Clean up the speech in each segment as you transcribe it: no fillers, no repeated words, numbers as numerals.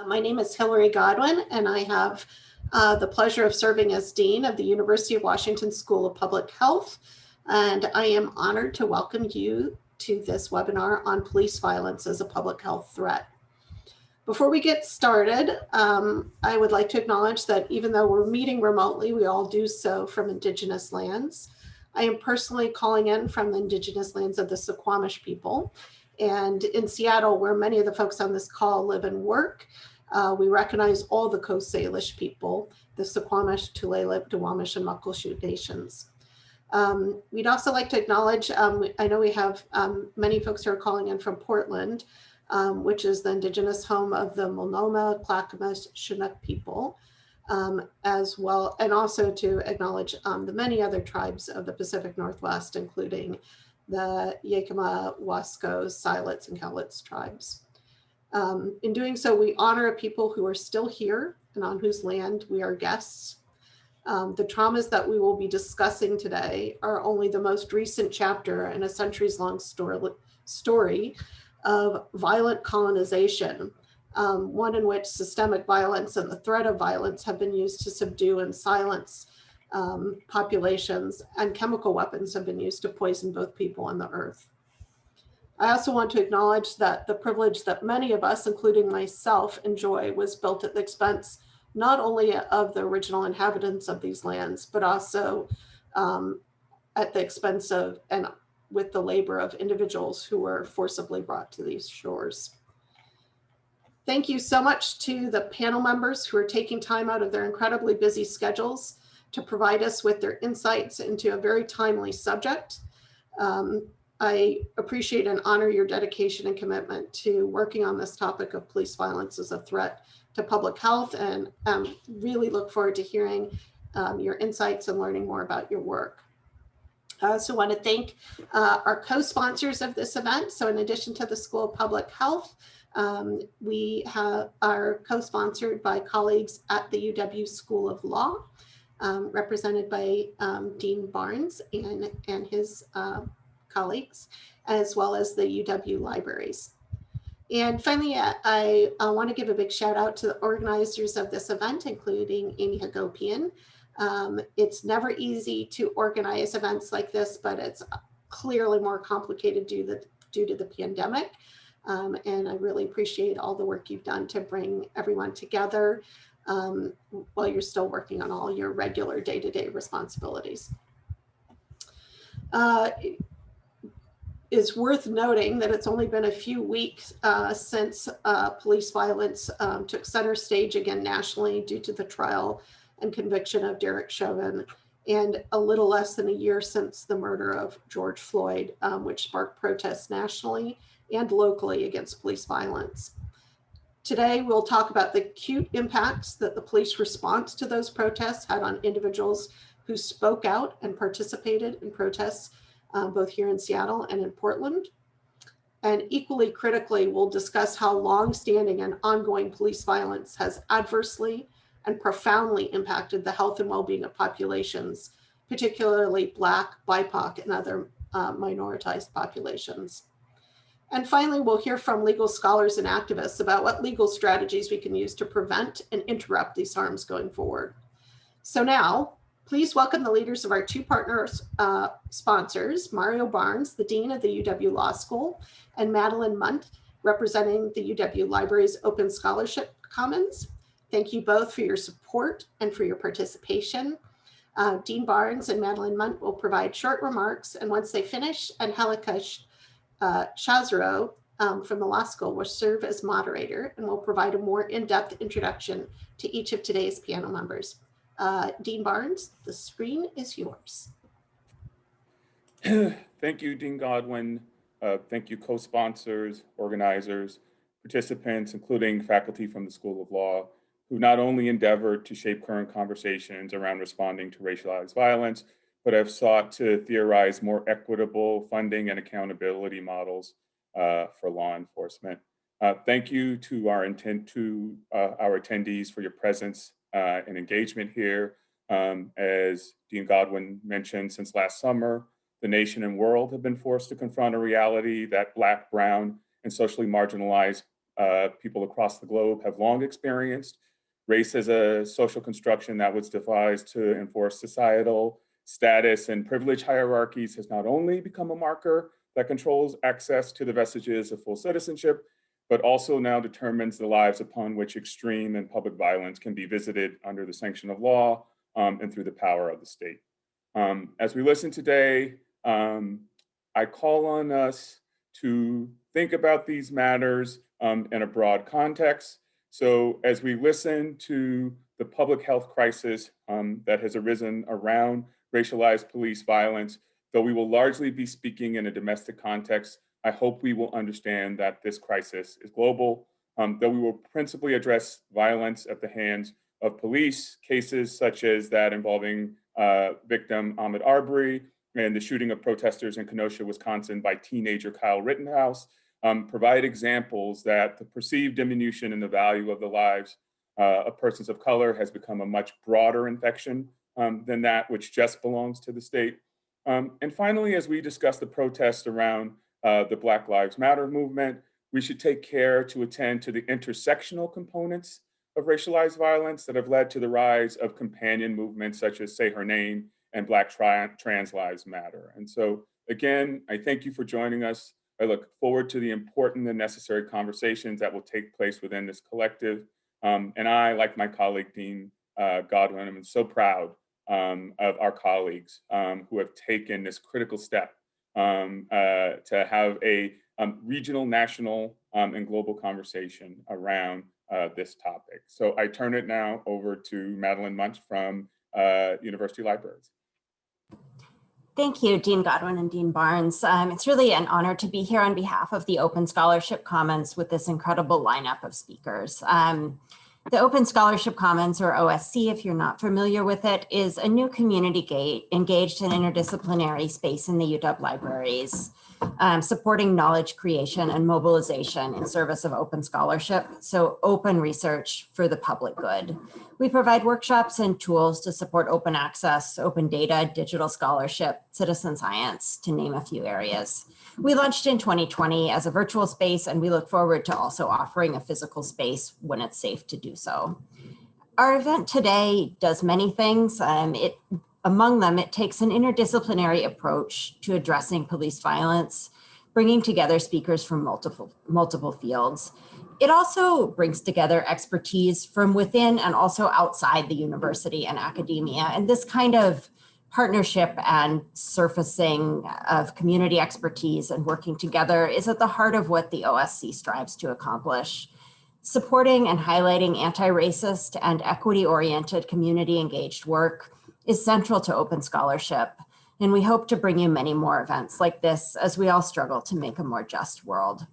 My name is Hilary Godwin, and I have the pleasure of serving as Dean of the University of Washington School of Public Health. And I am honored to welcome you to this webinar on police violence as a public health threat. Before we get started, I would like to acknowledge that even though we're meeting remotely, we all do so from Indigenous lands. I am personally calling in from the Indigenous lands of the Suquamish people. And in Seattle, where many of the folks on this call live and work, we recognize all the Coast Salish people, the Suquamish, Tulalip, Duwamish, and Muckleshoot nations. We'd also like to acknowledge, I know we have many folks who are calling in from Portland, which is the Indigenous home of the Multnomah, Clackamas, Chinook people, as well, and also to acknowledge the many other tribes of the Pacific Northwest, including the Yakima, Wascos, Silets, and Cowlitz tribes. In doing so, we honor people who are still here and on whose land we are guests. The traumas that we will be discussing today are only the most recent chapter in a centuries-long story of violent colonization, one in which systemic violence and the threat of violence have been used to subdue and silence populations, and chemical weapons have been used to poison both people and the earth. I also want to acknowledge that the privilege that many of us, including myself, enjoy was built at the expense not only of the original inhabitants of these lands, but also at the expense of and with the labor of individuals who were forcibly brought to these shores. Thank you so much to the panel members who are taking time out of their incredibly busy schedules to provide us with their insights into a very timely subject. I appreciate and honor your dedication and commitment to working on this topic of police violence as a threat to public health, and really look forward to hearing your insights and learning more about your work. I also want to thank our co-sponsors of this event. So in addition to the School of Public Health, we are co-sponsored by colleagues at the UW School of Law, represented by Dean Barnes and his colleagues, as well as the UW libraries. And finally, I want to give a big shout out to the organizers of this event, including Amy Hagopian. It's never easy to organize events like this, but it's clearly more complicated due to the pandemic. And I really appreciate all the work you've done to bring everyone together while you're still working on all your regular day-to-day responsibilities. It's worth noting that it's only been a few weeks since police violence took center stage again nationally due to the trial and conviction of Derek Chauvin, and a little less than a year since the murder of George Floyd, which sparked protests nationally and locally against police violence. Today, we'll talk about the acute impacts that the police response to those protests had on individuals who spoke out and participated in protests, both here in Seattle and in Portland. And equally critically, we'll discuss how long-standing and ongoing police violence has adversely and profoundly impacted the health and well-being of populations, particularly Black, BIPOC, and other minoritized populations. And finally, we'll hear from legal scholars and activists about what legal strategies we can use to prevent and interrupt these harms going forward. So now, please welcome the leaders of our two partner sponsors, Mario Barnes, the Dean of the UW Law School, and Madeline Mundt, representing the UW Library's Open Scholarship Commons. Thank you both for your support and for your participation. Dean Barnes and Madeline Mundt will provide short remarks, and once they finish, Angelica Chazaro from the law school will serve as moderator and will provide a more in-depth introduction to each of today's panel members. Dean Barnes, the screen is yours. Thank you, Dean Godwin. Thank you, co-sponsors, organizers, participants, including faculty from the School of Law, who not only endeavored to shape current conversations around responding to racialized violence, but have sought to theorize more equitable funding and accountability models for law enforcement. Thank you to our attendees for your presence and engagement here. As Dean Godwin mentioned, since last summer, the nation and world have been forced to confront a reality that Black, brown, and socially marginalized people across the globe have long experienced. Race as a social construction that was devised to enforce societal status and privilege hierarchies has not only become a marker that controls access to the vestiges of full citizenship, but also now determines the lives upon which extreme and public violence can be visited under the sanction of law and through the power of the state. As we listen today, I call on us to think about these matters in a broad context. So as we listen to the public health crisis that has arisen around racialized police violence, though we will largely be speaking in a domestic context, I hope we will understand that this crisis is global. Though we will principally address violence at the hands of police, cases such as that involving victim Ahmaud Arbery and the shooting of protesters in Kenosha, Wisconsin by teenager Kyle Rittenhouse, provide examples that the perceived diminution in the value of the lives of persons of color has become a much broader infection than that which just belongs to the state. And finally, as we discuss the protests around the Black Lives Matter movement, we should take care to attend to the intersectional components of racialized violence that have led to the rise of companion movements such as Say Her Name and Black Trans Lives Matter. And so again, I thank you for joining us. I look forward to the important and necessary conversations that will take place within this collective. And I, like my colleague, Dean Godwin, am so proud of our colleagues who have taken this critical step to have a regional, national, and global conversation around this topic. So I turn it now over to Madeline Mundt from University Libraries. Thank you, Dean Godwin and Dean Barnes. It's really an honor to be here on behalf of the Open Scholarship Commons with this incredible lineup of speakers. The Open Scholarship Commons, or OSC, if you're not familiar with it, is a new community engaged in interdisciplinary space in the UW libraries, supporting knowledge creation and mobilization in service of open scholarship, so open research for the public good. We provide workshops and tools to support open access, open data, digital scholarship, citizen science, to name a few areas. We launched in 2020 as a virtual space, and we look forward to also offering a physical space when it's safe to do so. Our event today does many things. Among them, it takes an interdisciplinary approach to addressing police violence, bringing together speakers from multiple fields. It also brings together expertise from within and also outside the university and academia. And this kind of partnership and surfacing of community expertise and working together is at the heart of what the OSC strives to accomplish. Supporting and highlighting anti-racist and equity-oriented community-engaged work is central to open scholarship, and we hope to bring you many more events like this as we all struggle to make a more just world.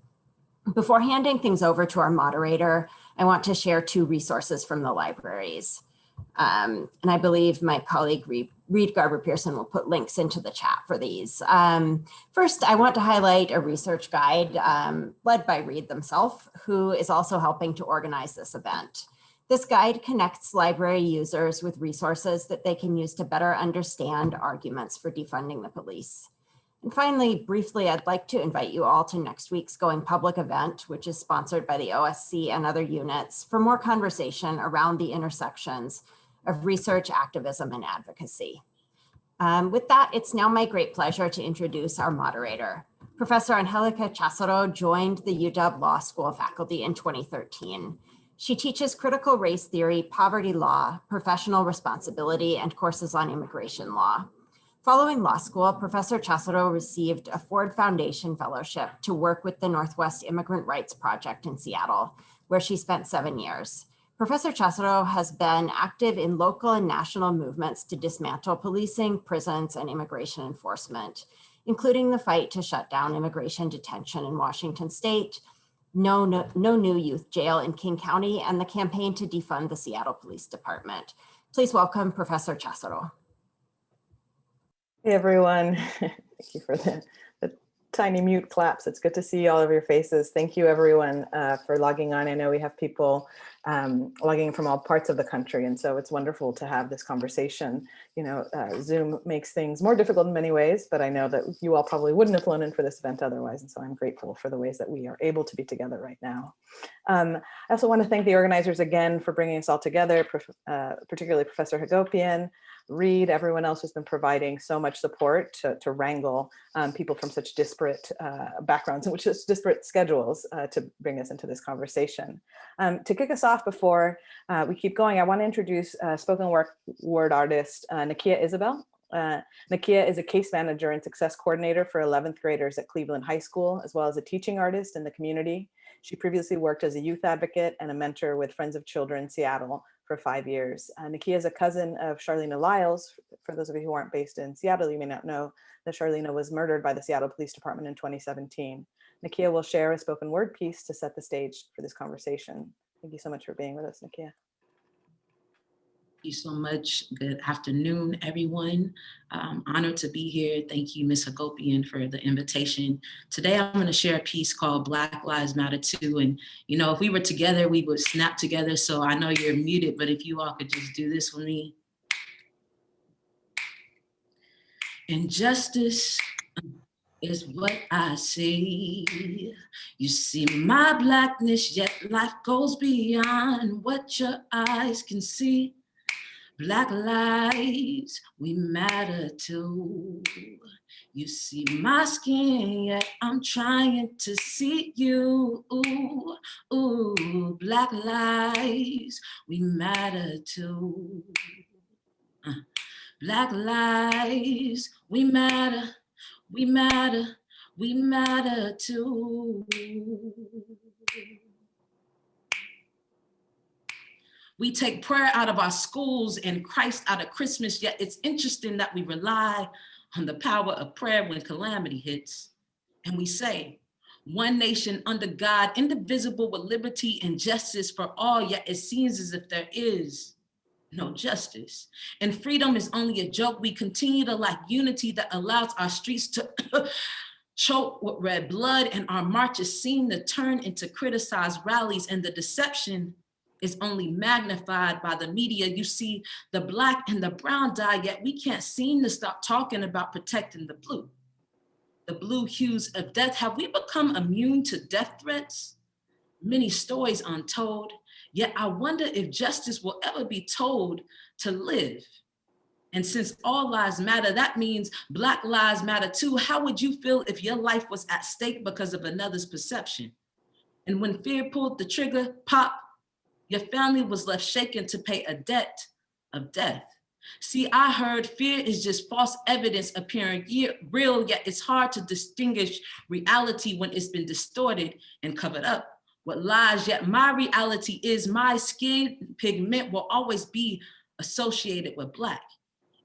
Before handing things over to our moderator, I want to share two resources from the libraries. And I believe my colleague Reed Garber-Pearson will put links into the chat for these. First, I want to highlight a research guide led by Reed themselves, who is also helping to organize this event. This guide connects library users with resources that they can use to better understand arguments for defunding the police. And finally, briefly, I'd like to invite you all to next week's Going Public event, which is sponsored by the OSC and other units, for more conversation around the intersections of research, activism, and advocacy. With that, it's now my great pleasure to introduce our moderator. Professor Angelica Chazaro joined the UW Law School faculty in 2013. She teaches critical race theory, poverty law, professional responsibility, and courses on immigration law. Following law school, Professor Chazaro received a Ford Foundation Fellowship to work with the Northwest Immigrant Rights Project in Seattle, where she spent 7 years. Professor Chazaro has been active in local and national movements to dismantle policing, prisons, and immigration enforcement, including the fight to shut down immigration detention in Washington State, no new youth jail in King County, and the campaign to defund the Seattle Police Department. Please welcome Professor Chazaro. Hey everyone, thank you for the tiny mute claps. It's good to see all of your faces. Thank you everyone for logging on. I know we have people logging in from all parts of the country, and so it's wonderful to have this conversation. You know, Zoom makes things more difficult in many ways, but I know that you all probably wouldn't have flown in for this event otherwise, and so I'm grateful for the ways that we are able to be together right now. I also want to thank the organizers again for bringing us all together, particularly Professor Hagopian, Reed, everyone else has been providing so much support to wrangle people from such disparate backgrounds and such disparate schedules to bring us into this conversation. To kick us off before we keep going, I want to introduce spoken word artist Nakeya Isabell. Nakeya is a case manager and success coordinator for 11th graders at Cleveland High School, as well as a teaching artist in the community. She previously worked as a youth advocate and a mentor with Friends of Children Seattle for 5 years. Nakeya is a cousin of Charlena Lyles. For those of you who aren't based in Seattle, you may not know that Charlena was murdered by the Seattle Police Department in 2017. Nakeya will share a spoken word piece to set the stage for this conversation. Thank you so much for being with us, Nakeya. Thank you so much. Good afternoon, everyone. I'm honored to be here. Thank you, Ms. Hagopian, for the invitation. Today, I'm going to share a piece called Black Lives Matter Too. And, you know, if we were together, we would snap together. So I know you're muted, but if you all could just do this with me. Injustice is what I see. You see my blackness, yet life goes beyond what your eyes can see. Black lives, we matter too. You see my skin, yet I'm trying to see you. Ooh, ooh, black lives, we matter too. Black lives, we matter, we matter, we matter too. We take prayer out of our schools and Christ out of Christmas, yet it's interesting that we rely on the power of prayer when calamity hits. And we say, one nation under God, indivisible with liberty and justice for all, yet it seems as if there is no justice. And freedom is only a joke. We continue to lack unity that allows our streets to choke with red blood, and our marches seem to turn into criticized rallies, and the deception is only magnified by the media. You see the Black and the brown dye, yet we can't seem to stop talking about protecting the blue. The blue hues of death. Have we become immune to death threats? Many stories untold, yet I wonder if justice will ever be told to live. And since all lives matter, that means Black lives matter too. How would you feel if your life was at stake because of another's perception? And when fear pulled the trigger, pop, your family was left shaken to pay a debt of death. See, I heard fear is just false evidence appearing real, yet it's hard to distinguish reality when it's been distorted and covered up with lies. Yet my reality is my skin pigment will always be associated with Black.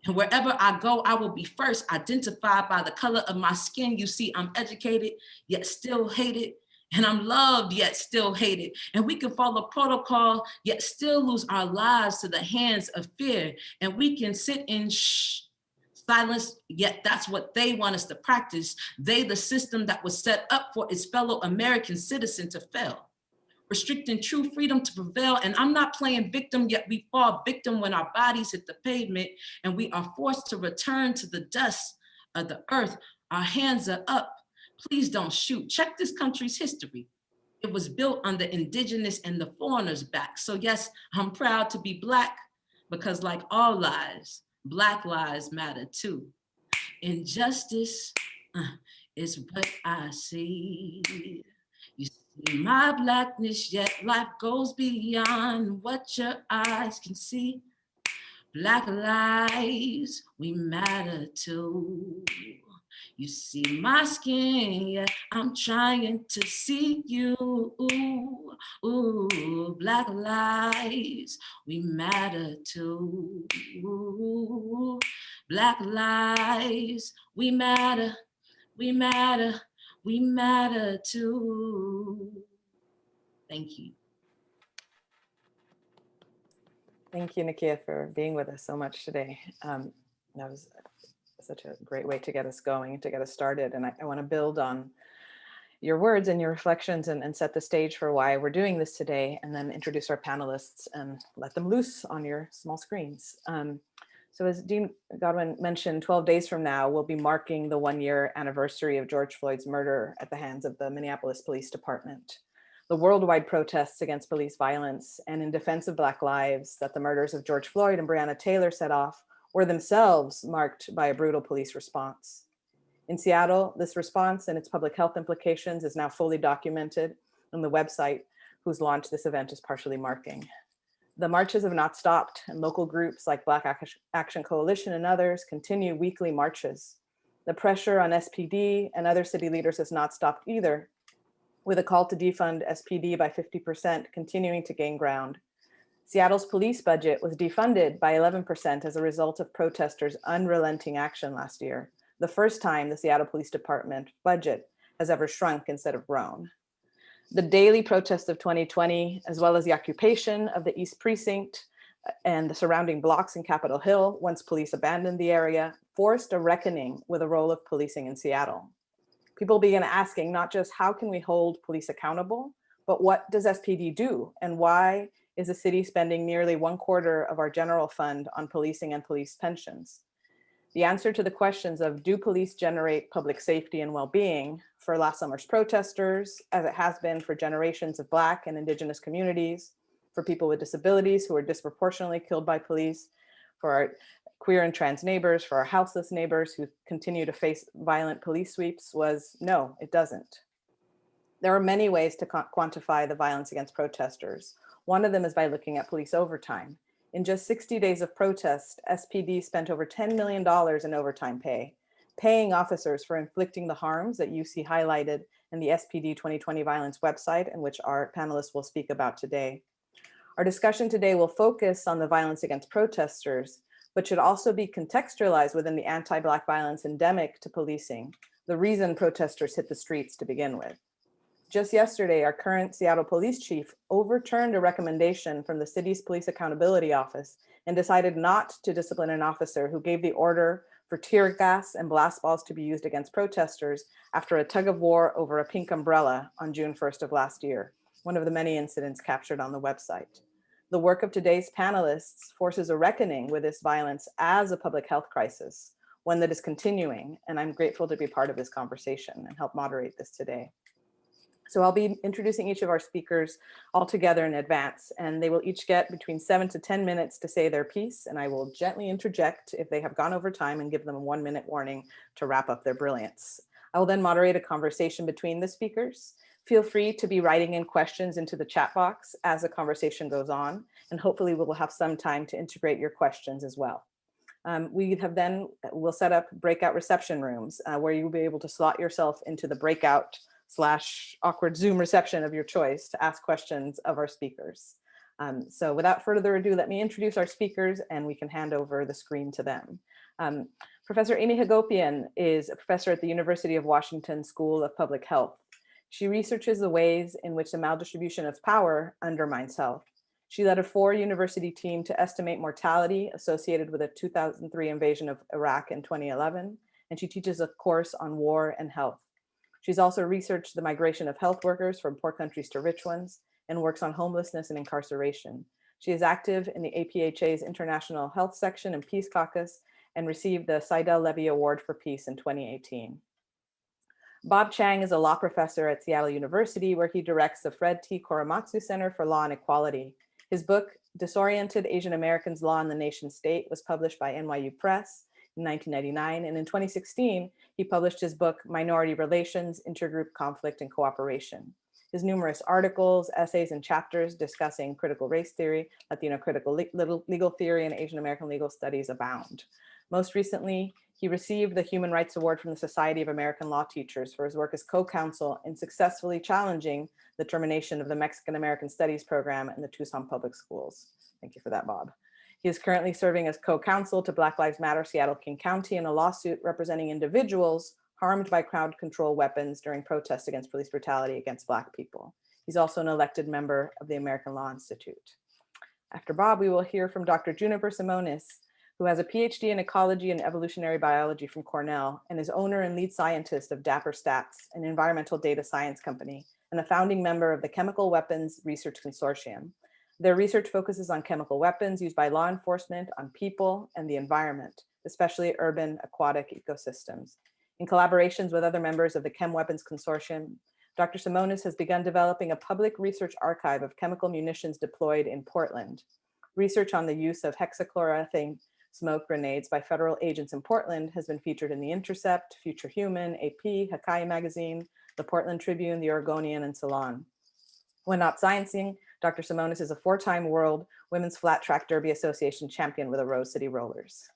And wherever I go, I will be first identified by the color of my skin. You see, I'm educated, yet still hated. And I'm loved, yet still hated. And we can follow protocol, yet still lose our lives to the hands of fear. And we can sit in silence, yet that's what they want us to practice. They, the system that was set up for its fellow American citizen to fail. Restricting true freedom to prevail. And I'm not playing victim, yet we fall victim when our bodies hit the pavement and we are forced to return to the dust of the earth. Our hands are up. Please don't shoot. Check this country's history. It was built on the indigenous and the foreigners' back. So yes, I'm proud to be Black because like all lives, Black lives matter too. Injustice is what I see. You see my blackness, yet life goes beyond what your eyes can see. Black lives, we matter too. You see my skin, yeah, I'm trying to see you. Ooh, ooh, Black lives, we matter too. Ooh, Black lives, we matter, we matter, we matter too. Thank you. Thank you, Nakeya, for being with us so much today. That was such a great way to get us going and to get us started. And I want to build on your words and your reflections and set the stage for why we're doing this today, and then introduce our panelists and let them loose on your small screens. So as Dean Godwin mentioned, 12 days from now, we'll be marking the 1-year anniversary of George Floyd's murder at the hands of the Minneapolis Police Department. The worldwide protests against police violence and in defense of Black lives that the murders of George Floyd and Breonna Taylor set off were themselves marked by a brutal police response. In Seattle, this response and its public health implications is now fully documented on the website whose launch this event is partially marking. The marches have not stopped, and local groups like Black Action Coalition and others continue weekly marches. The pressure on SPD and other city leaders has not stopped either, with a call to defund SPD by 50% continuing to gain ground. Seattle's police budget was defunded by 11% as a result of protesters' unrelenting action last year, the first time the Seattle Police Department budget has ever shrunk instead of grown. The daily protest of 2020, as well as the occupation of the East Precinct and the surrounding blocks in Capitol Hill once police abandoned the area, forced a reckoning with the role of policing in Seattle. People began asking not just how can we hold police accountable, but what does SPD do, and why is the city spending nearly 1/4 of our general fund on policing and police pensions? The answer to the questions of do police generate public safety and well-being for last summer's protesters, as it has been for generations of Black and Indigenous communities, for people with disabilities who are disproportionately killed by police, for our queer and trans neighbors, for our houseless neighbors who continue to face violent police sweeps, was no, it doesn't. There are many ways to quantify the violence against protesters. One of them is by looking at police overtime. In just 60 days of protest, SPD spent over $10 million in overtime pay, paying officers for inflicting the harms that you see highlighted in the SPD 2020 violence website, and which our panelists will speak about today. Our discussion today will focus on the violence against protesters, but should also be contextualized within the anti-Black violence endemic to policing, the reason protesters hit the streets to begin with. Just yesterday, our current Seattle police chief overturned a recommendation from the city's Police Accountability Office and decided not to discipline an officer who gave the order for tear gas and blast balls to be used against protesters after a tug of war over a pink umbrella on June 1st of last year, one of the many incidents captured on the website. The work of today's panelists forces a reckoning with this violence as a public health crisis, one that is continuing, and I'm grateful to be part of this conversation and help moderate this today. So I'll be introducing each of our speakers all together in advance, and they will each get between 7 to 10 minutes to say their piece, and I will gently interject if they have gone over time and give them a 1-minute warning to wrap up their brilliance. I will then moderate a conversation between the speakers. Feel free to be writing in questions into the chat box as the conversation goes on, and hopefully we will have some time to integrate your questions as well. We'll set up breakout reception rooms where you'll be able to slot yourself into the breakout / awkward Zoom reception of your choice to ask questions of our speakers. So without further ado, let me introduce our speakers and we can hand over the screen to them. Professor Amy Hagopian is a professor at the University of Washington School of Public Health. She researches the ways in which the maldistribution of power undermines health. She led a 4-university team to estimate mortality associated with the 2003 invasion of Iraq in 2011, and she teaches a course on war and health. She's also researched the migration of health workers from poor countries to rich ones and works on homelessness and incarceration. She is active in the APHA's International Health Section and Peace Caucus and received the Seidel Levy Award for Peace in 2018. Bob Chang is a law professor at Seattle University, where he directs the Fred T. Korematsu Center for Law and Equality. His book, Disoriented Asian Americans, Law and the Nation State, was published by NYU Press in 1999, and in 2016, he published his book, Minority Relations, Intergroup Conflict and Cooperation. His numerous articles, essays, and chapters discussing critical race theory, Latino critical legal theory, and Asian American legal studies abound. Most recently, he received the Human Rights Award from the Society of American Law Teachers for his work as co-counsel in successfully challenging the termination of the Mexican American Studies program in the Tucson Public Schools. Thank you for that, Bob. He is currently serving as co-counsel to Black Lives Matter Seattle-King County in a lawsuit representing individuals harmed by crowd control weapons during protests against police brutality against Black people. He's also an elected member of the American Law Institute. After Bob, we will hear from Dr. Juniper Simonis, who has a PhD in ecology and evolutionary biology from Cornell and is owner and lead scientist of Dapper Stats, an environmental data science company, and a founding member of the Chemical Weapons Research Consortium. Their research focuses on chemical weapons used by law enforcement on people and the environment, especially urban aquatic ecosystems. In collaborations with other members of the Chem Weapons Consortium, Dr. Simonis has begun developing a public research archive of chemical munitions deployed in Portland. Research on the use of hexachloroethane smoke grenades by federal agents in Portland has been featured in The Intercept, Future Human, AP, Hakai Magazine, the Portland Tribune, the Oregonian, and Salon. When not sciencing, Dr. Simonis is a 4-time World Women's Flat Track Derby Association champion with the Rose City Rollers.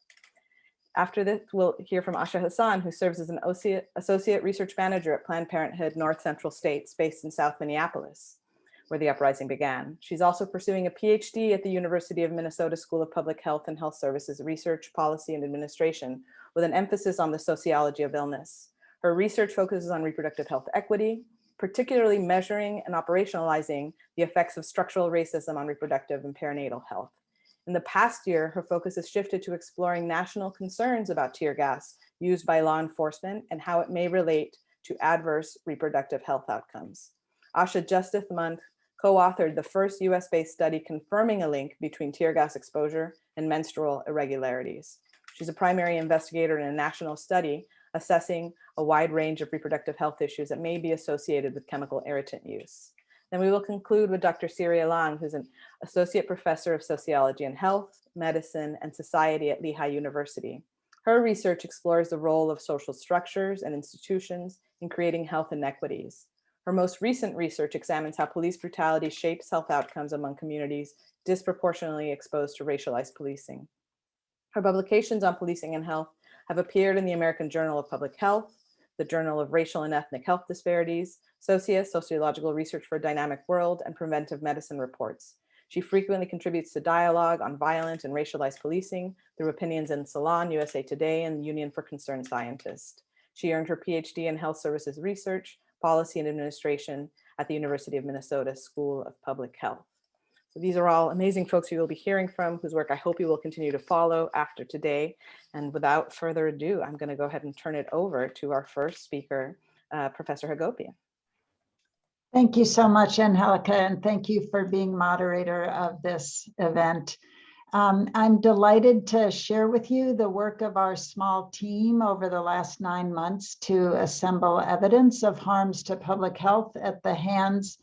After this, we'll hear from Asha Hassan, who serves as an associate research manager at Planned Parenthood North Central States, based in South Minneapolis, where the uprising began. She's also pursuing a PhD at the University of Minnesota School of Public Health and Health Services Research, Policy, and Administration, with an emphasis on the sociology of illness. Her research focuses on reproductive health equity, particularly measuring and operationalizing the effects of structural racism on reproductive and perinatal health. In the past year, her focus has shifted to exploring national concerns about tear gas used by law enforcement and how it may relate to adverse reproductive health outcomes. Asha Justice Mundt co-authored the first US-based study confirming a link between tear gas exposure and menstrual irregularities. She's a primary investigator in a national study assessing a wide range of reproductive health issues that may be associated with chemical irritant use. Then we will conclude with Dr. Sirry Alang, who's an associate professor of sociology and health, medicine, and society at Lehigh University. Her research explores the role of social structures and institutions in creating health inequities. Her most recent research examines how police brutality shapes health outcomes among communities disproportionately exposed to racialized policing. Her publications on policing and health have appeared in the American Journal of Public Health, the Journal of Racial and Ethnic Health Disparities, Sociological Research for a Dynamic World, and Preventive Medicine Reports. She frequently contributes to dialogue on violent and racialized policing through opinions in Salon, USA Today, and the Union for Concerned Scientists. She earned her PhD in Health Services Research, Policy and Administration at the University of Minnesota School of Public Health. So these are all amazing folks you will be hearing from, whose work I hope you will continue to follow after today. And without further ado, I'm going to go ahead and turn it over to our first speaker, Professor Hagopian. Thank you so much, Angelica, and thank you for being moderator of this event. I'm delighted to share with you the work of our small team over the last 9 months to assemble evidence of harms to public health at the hands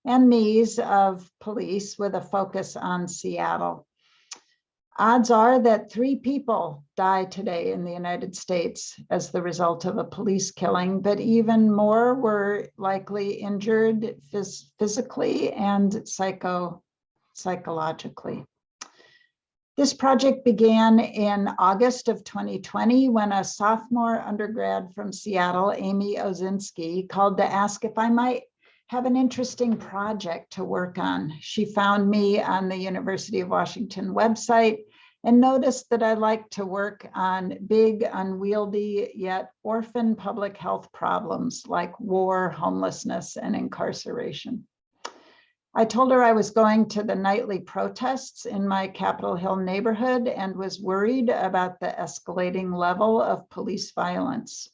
and knees of police with a focus on Seattle. Odds are that 3 people die today in the United States as the result of a police killing, but even more were likely injured physically and psychologically. This project began in August of 2020 when a sophomore undergrad from Seattle, Amy Ozinsky, called to ask if I might have an interesting project to work on. She found me on the University of Washington website and noticed that I like to work on big, unwieldy, yet orphan public health problems like war, homelessness, and incarceration. I told her I was going to the nightly protests in my Capitol Hill neighborhood and was worried about the escalating level of police violence.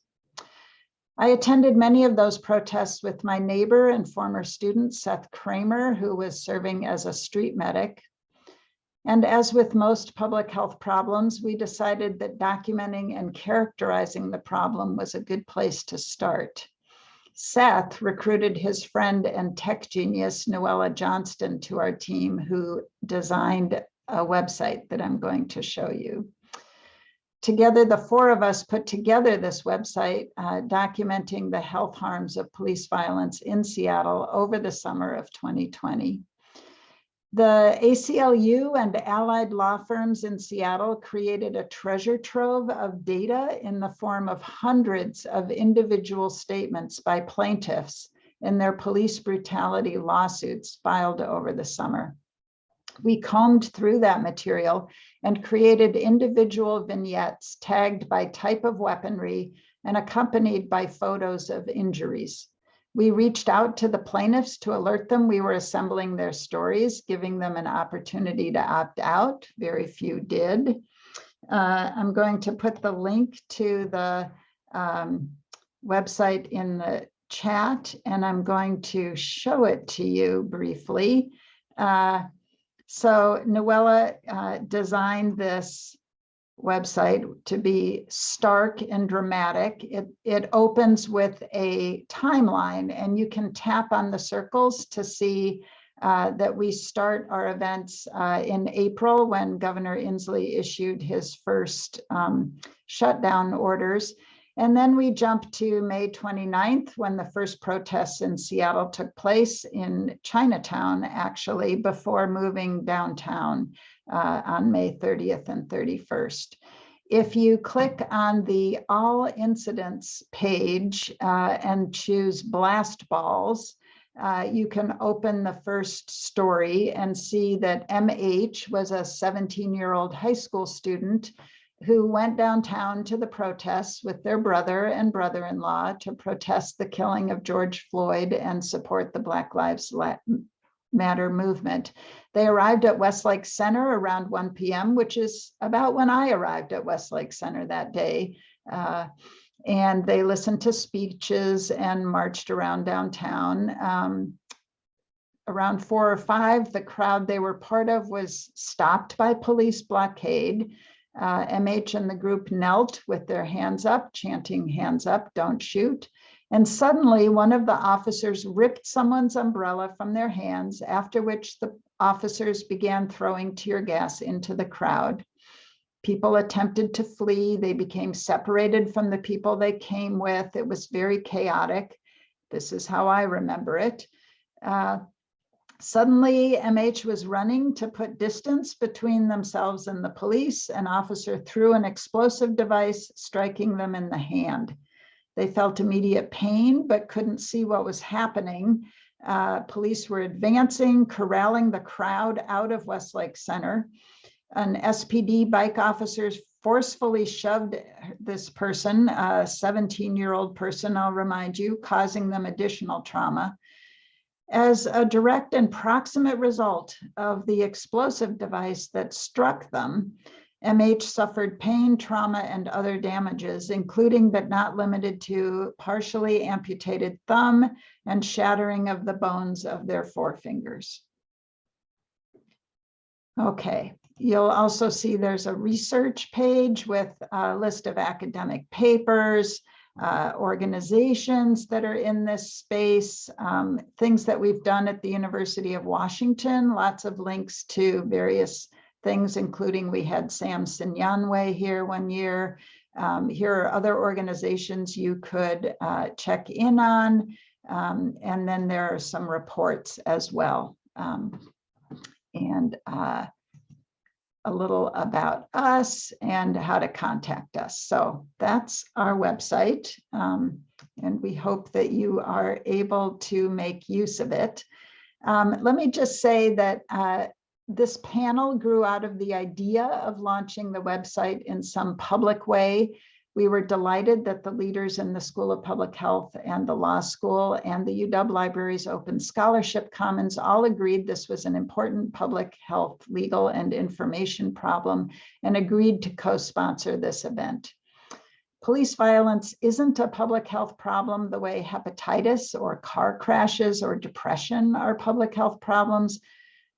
I attended many of those protests with my neighbor and former student, Seth Kramer, who was serving as a street medic. And as with most public health problems, we decided that documenting and characterizing the problem was a good place to start. Seth recruited his friend and tech genius, Nouela Johnston, to our team, who designed a website that I'm going to show you. Together, the 4 of us put together this website documenting the health harms of police violence in Seattle over the summer of 2020. The ACLU and allied law firms in Seattle created a treasure trove of data in the form of hundreds of individual statements by plaintiffs in their police brutality lawsuits filed over the summer. We combed through that material and created individual vignettes tagged by type of weaponry and accompanied by photos of injuries. We reached out to the plaintiffs to alert them we were assembling their stories, giving them an opportunity to opt out. Very few did. I'm going to put the link to the website in the chat, and I'm going to show it to you briefly. So Nouela designed this website to be stark and dramatic. It opens with a timeline, and you can tap on the circles to see that we start our events in April when Governor Inslee issued his first shutdown orders. And then we jump to May 29th when the first protests in Seattle took place in Chinatown, actually, before moving downtown on May 30th and 31st. If you click on the All Incidents page and choose Blast Balls, you can open the first story and see that MH was a 17-year-old high school student who went downtown to the protests with their brother and brother-in-law to protest the killing of George Floyd and support the Black Lives Matter movement. They arrived at Westlake Center around 1 p.m., which is about when I arrived at Westlake Center that day. And they listened to speeches and marched around downtown. Around 4 or 5, the crowd they were part of was stopped by police blockade. MH and the group knelt with their hands up, chanting, "Hands up, don't shoot." And suddenly one of the officers ripped someone's umbrella from their hands, after which the officers began throwing tear gas into the crowd. People attempted to flee. They became separated from the people they came with. It was very chaotic. This is how I remember it. Suddenly, MH was running to put distance between themselves and the police. An officer threw an explosive device, striking them in the hand. They felt immediate pain, but couldn't see what was happening. Police were advancing, corralling the crowd out of Westlake Center. An SPD bike officer forcefully shoved this person, a 17-year-old person, I'll remind you, causing them additional trauma. As a direct and proximate result of the explosive device that struck them, MH suffered pain, trauma, and other damages, including but not limited to partially amputated thumb and shattering of the bones of their forefingers. Okay, you'll also see there's a research page with a list of academic papers, organizations that are in this space, things that we've done at the University of Washington, lots of links to various things, including we had Sam Sinyanwe here one year. Here are other organizations you could check in on. And then there are some reports as well. A little about us and how to contact us. So that's our website. And we hope that you are able to make use of it. Let me just say that this panel grew out of the idea of launching the website in some public way. We were delighted that the leaders in the School of Public Health and the Law School and the UW Library's Open Scholarship Commons all agreed this was an important public health, legal, and information problem and agreed to co-sponsor this event. Police violence isn't a public health problem the way hepatitis or car crashes or depression are public health problems.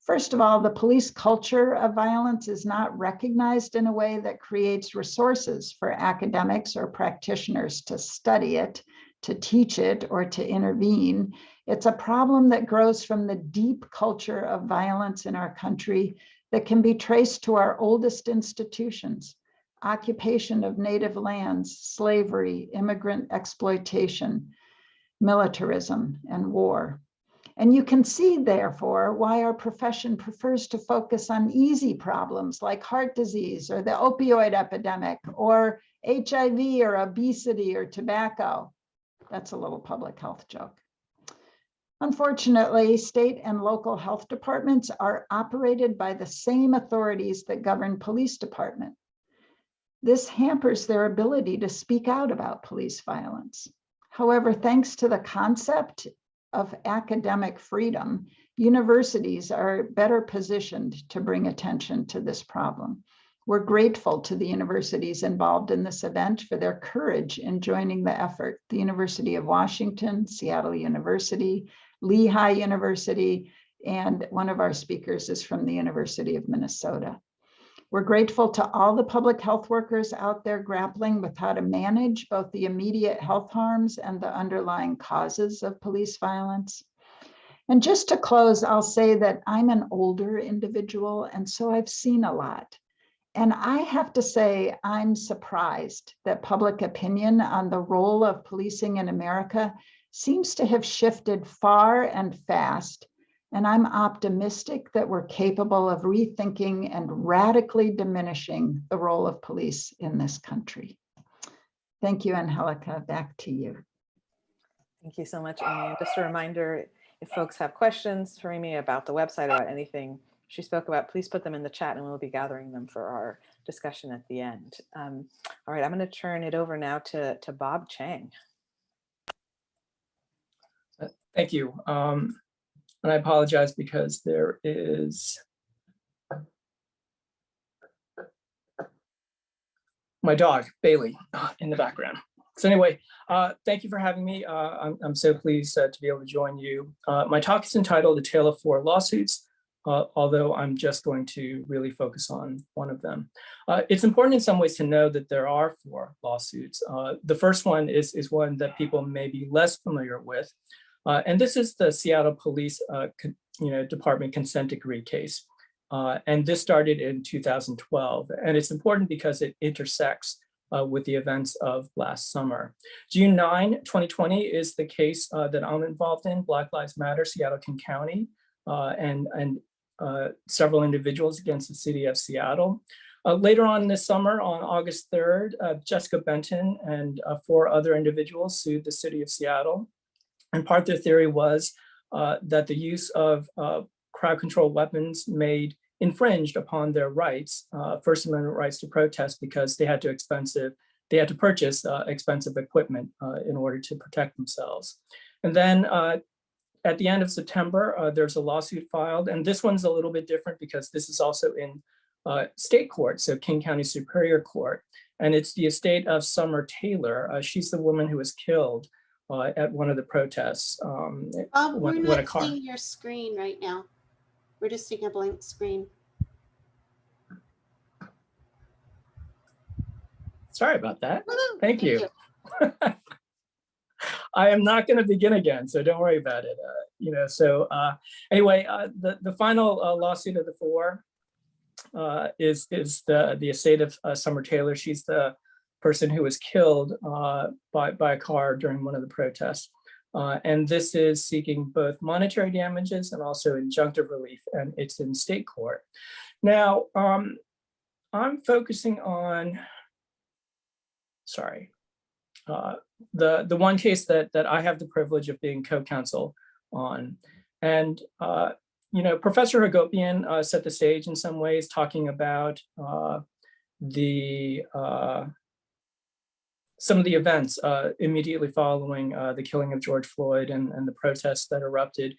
First of all, the police culture of violence is not recognized in a way that creates resources for academics or practitioners to study it, to teach it, or to intervene. It's a problem that grows from the deep culture of violence in our country that can be traced to our oldest institutions: occupation of native lands, slavery, immigrant exploitation, militarism, and war. And you can see, therefore, why our profession prefers to focus on easy problems like heart disease or the opioid epidemic or HIV or obesity or tobacco. That's a little public health joke. Unfortunately, state and local health departments are operated by the same authorities that govern police department. This hampers their ability to speak out about police violence. However, thanks to the concept of academic freedom, universities are better positioned to bring attention to this problem. We're grateful to the universities involved in this event for their courage in joining the effort. The University of Washington, Seattle University, Lehigh University, and one of our speakers is from the University of Minnesota. We're grateful to all the public health workers out there grappling with how to manage both the immediate health harms and the underlying causes of police violence. And just to close, I'll say that I'm an older individual, and so I've seen a lot. And I have to say, I'm surprised that public opinion on the role of policing in America seems to have shifted far and fast. And I'm optimistic that we're capable of rethinking and radically diminishing the role of police in this country. Thank you, Angelica. Back to you. Thank you so much, Amy. And just a reminder, if folks have questions for Amy about the website, about anything she spoke about, please put them in the chat and we'll be gathering them for our discussion at the end. All right, I'm going to turn it over now to Bob Chang. Thank you. And I apologize because there is my dog, Bailey, in the background. So anyway, thank you for having me. I'm so pleased to be able to join you. My talk is entitled A Tale of Four Lawsuits, although I'm just going to really focus on one of them. It's important in some ways to know that there are four lawsuits. The first one is one that people may be less familiar with. And this is the Seattle Police Department consent decree case. And this started in 2012. And it's important because it intersects with the events of last summer. June 9, 2020 is the case that I'm involved in, Black Lives Matter, Seattle, King County, and several individuals against the city of Seattle. Later on this summer, on August 3rd, Jessica Benton and 4 other individuals sued the city of Seattle. And part of their theory was that the use of crowd control weapons infringed upon their rights, First Amendment rights to protest, because they had to purchase expensive equipment in order to protect themselves. And then at the end of September, there's a lawsuit filed, and this one's a little bit different because this is also in state court, so King County Superior Court, and it's the estate of Summer Taylor. She's the woman who was killed at one of the protests. We're not seeing your screen right now. We're just seeing a blank screen. Sorry about that. Thank you. I am not going to begin again, so don't worry about it. Anyway, the final lawsuit of the 4 is the estate of Summer Taylor. She's the person who was killed by a car during one of the protests. And this is seeking both monetary damages and also injunctive relief, and it's in state court. Now, I'm focusing on, the one case that I have the privilege of being co-counsel on. And, Professor Hagopian set the stage in some ways, talking about some of the events immediately following the killing of George Floyd and the protests that erupted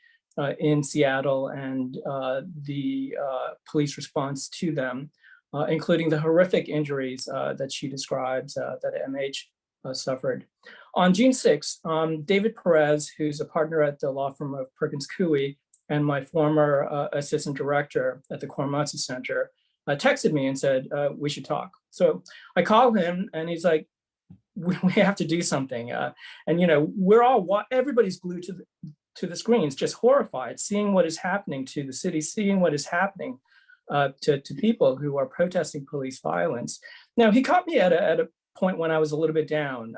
in Seattle and the police response to them, including the horrific injuries that she describes that MH suffered. On June 6th, David Perez, who's a partner at the law firm of Perkins Coie and my former assistant director at the Korematsu Center, texted me and said, we should talk. So I called him and he's like, we have to do something. We're all, everybody's glued to the screens, just horrified, seeing what is happening to the city, seeing what is happening to people who are protesting police violence. Now, he caught me at a point when I was a little bit down.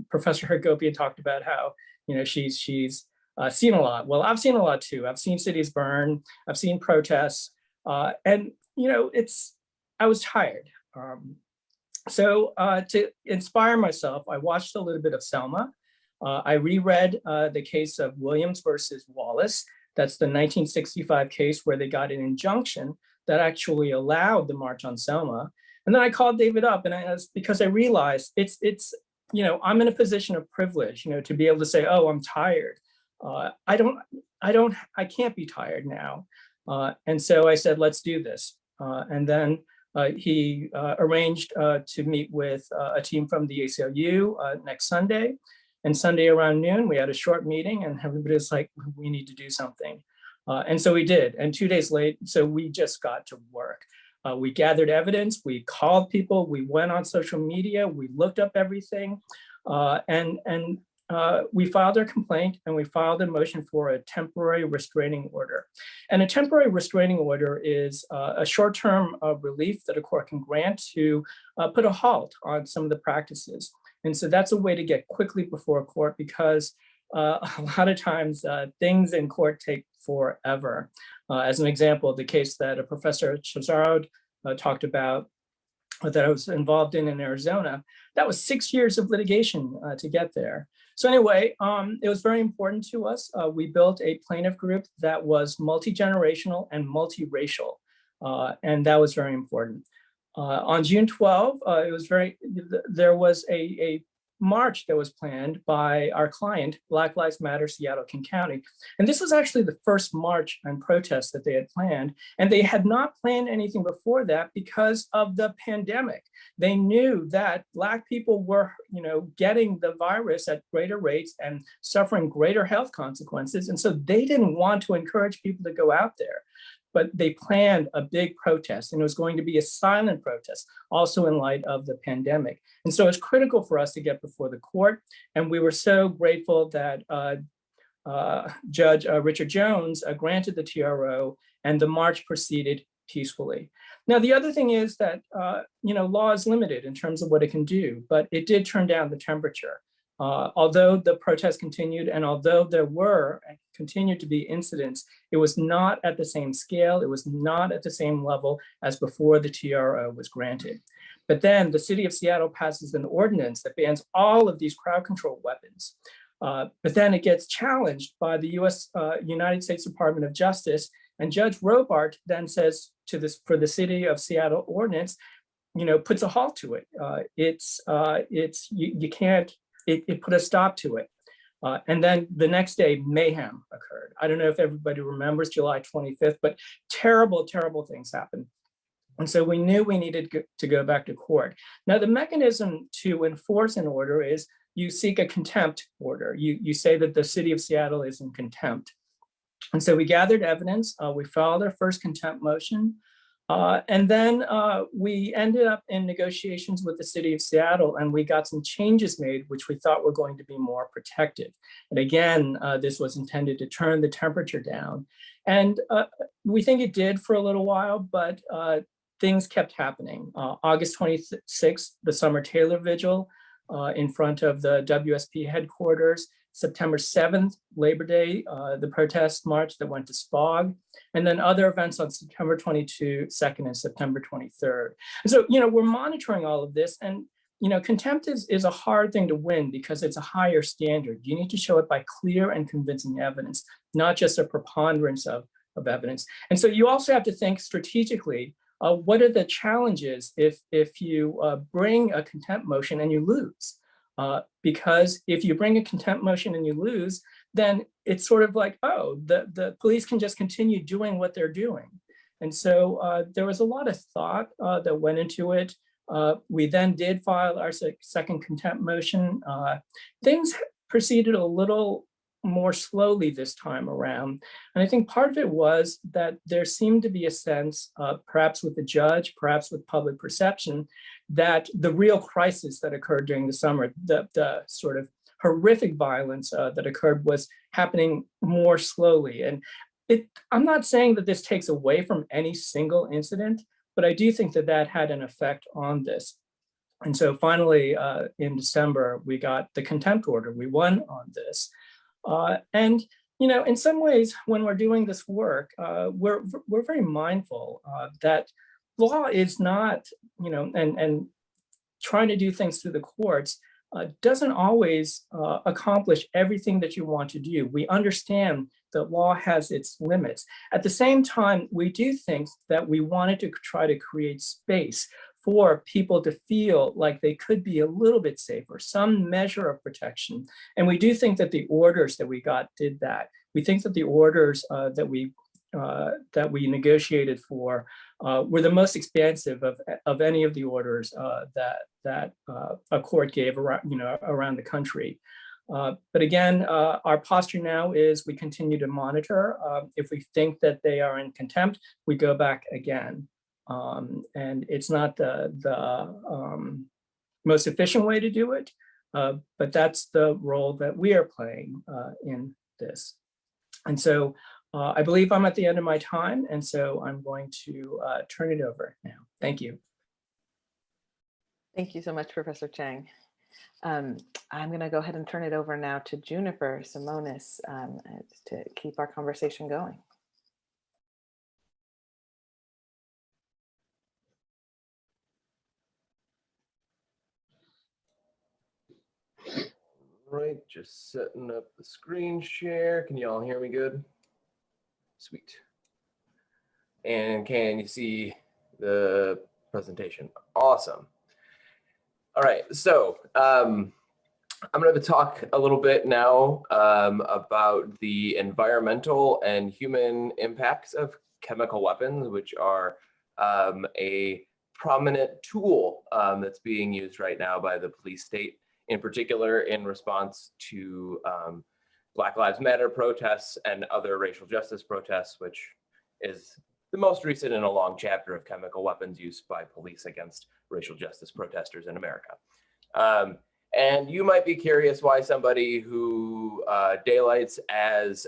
Professor Hagopian talked about how, she's seen a lot. Well, I've seen a lot too. I've seen cities burn, I've seen protests, and I was tired. So to inspire myself, I watched a little bit of Selma. I reread the case of Williams versus Wallace. That's the 1965 case where they got an injunction that actually allowed the March on Selma. And then I called David up, and because I realized I'm in a position of privilege, to be able to say, oh, I'm tired. I can't be tired now. And so I said, let's do this. And then He arranged to meet with a team from the ACLU next Sunday. And Sunday around noon, we had a short meeting and everybody was like, we need to do something. And so we did. And 2 days late, so we just got to work. We gathered evidence, we called people, we went on social media, we looked up everything, and we filed our complaint and we filed a motion for a temporary restraining order. And a temporary restraining order is a short-term relief that a court can grant to put a halt on some of the practices. And so that's a way to get quickly before a court because a lot of times things in court take forever. As an example, the case that Professor Chazaro talked about that I was involved in Arizona, that was 6 years of litigation to get there. So anyway, it was very important to us. We built a plaintiff group that was multi-generational and multiracial, and that was very important. On June 12, there was a march that was planned by our client, Black Lives Matter Seattle King County. And this was actually the first march and protest that they had planned. And they had not planned anything before that because of the pandemic. They knew that Black people were, getting the virus at greater rates and suffering greater health consequences. And so they didn't want to encourage people to go out there. But they planned a big protest and it was going to be a silent protest, also in light of the pandemic. And so it's critical for us to get before the court. And we were so grateful that Judge Richard Jones granted the TRO and the march proceeded peacefully. Now, the other thing is that, law is limited in terms of what it can do, but it did turn down the temperature. Although the protest continued and although there were and continued to be incidents, it was not at the same scale, it was not at the same level as before the TRO was granted. But then the city of Seattle passes an ordinance that bans all of these crowd control weapons. But then it gets challenged by the United States Department of Justice, and Judge Robart then says for the city of Seattle ordinance, puts a halt to it. You can't. It put a stop to it. And then the next day, mayhem occurred. I don't know if everybody remembers July 25th, but terrible, terrible things happened. And so we knew we needed to go back to court. Now, the mechanism to enforce an order is you seek a contempt order. You say that the city of Seattle is in contempt. And so we gathered evidence. We filed our first contempt motion. And then we ended up in negotiations with the city of Seattle and we got some changes made, which we thought were going to be more protective. And again, this was intended to turn the temperature down. And we think it did for a little while, but things kept happening. August 26th, the Summer Taylor Vigil in front of the WSP headquarters. September 7th, Labor Day, the protest march that went to SPOG, and then other events on September 22nd and September 23rd. And so, we're monitoring all of this, and, contempt is a hard thing to win because it's a higher standard. You need to show it by clear and convincing evidence, not just a preponderance of evidence. And so you also have to think strategically, what are the challenges if you bring a contempt motion and you lose? Because if you bring a contempt motion and you lose, then it's sort of like, oh, the police can just continue doing what they're doing. And so there was a lot of thought that went into it. We then did file our second contempt motion. Things proceeded a little more slowly this time around. And I think part of it was that there seemed to be a sense, perhaps with the judge, perhaps with public perception, that the real crisis that occurred during the summer, the sort of horrific violence that occurred was happening more slowly. And I'm not saying that this takes away from any single incident, but I do think that had an effect on this. And so finally, in December, we got the contempt order. We won on this. And in some ways, when we're doing this work, we're very mindful that law is not, and trying to do things through the courts doesn't always accomplish everything that you want to do. We understand that law has its limits. At the same time, we do think that we wanted to try to create space for people to feel like they could be a little bit safer, some measure of protection. And we do think that the orders that we got did that. We think that the orders that we that we negotiated for were the most expansive of any of the orders that a court gave around the country. But again, our posture now is we continue to monitor. If we think that they are in contempt, we go back again. And it's not the most efficient way to do it, but that's the role that we are playing in this. And so I believe I'm at the end of my time, and so I'm going to turn it over now. Thank you. Thank you so much, Professor Chang. I'm going to go ahead and turn it over now to Juniper Simonis to keep our conversation going. Right, just setting up the screen share. Can you all hear me good? Sweet. And can you see the presentation? Awesome. All right, so I'm going to talk a little bit now about the environmental and human impacts of chemical weapons, which are a prominent tool that's being used right now by the police state, in particular in response to Black Lives Matter protests and other racial justice protests, which is the most recent in a long chapter of chemical weapons use by police against racial justice protesters in America. And you might be curious why somebody who daylights as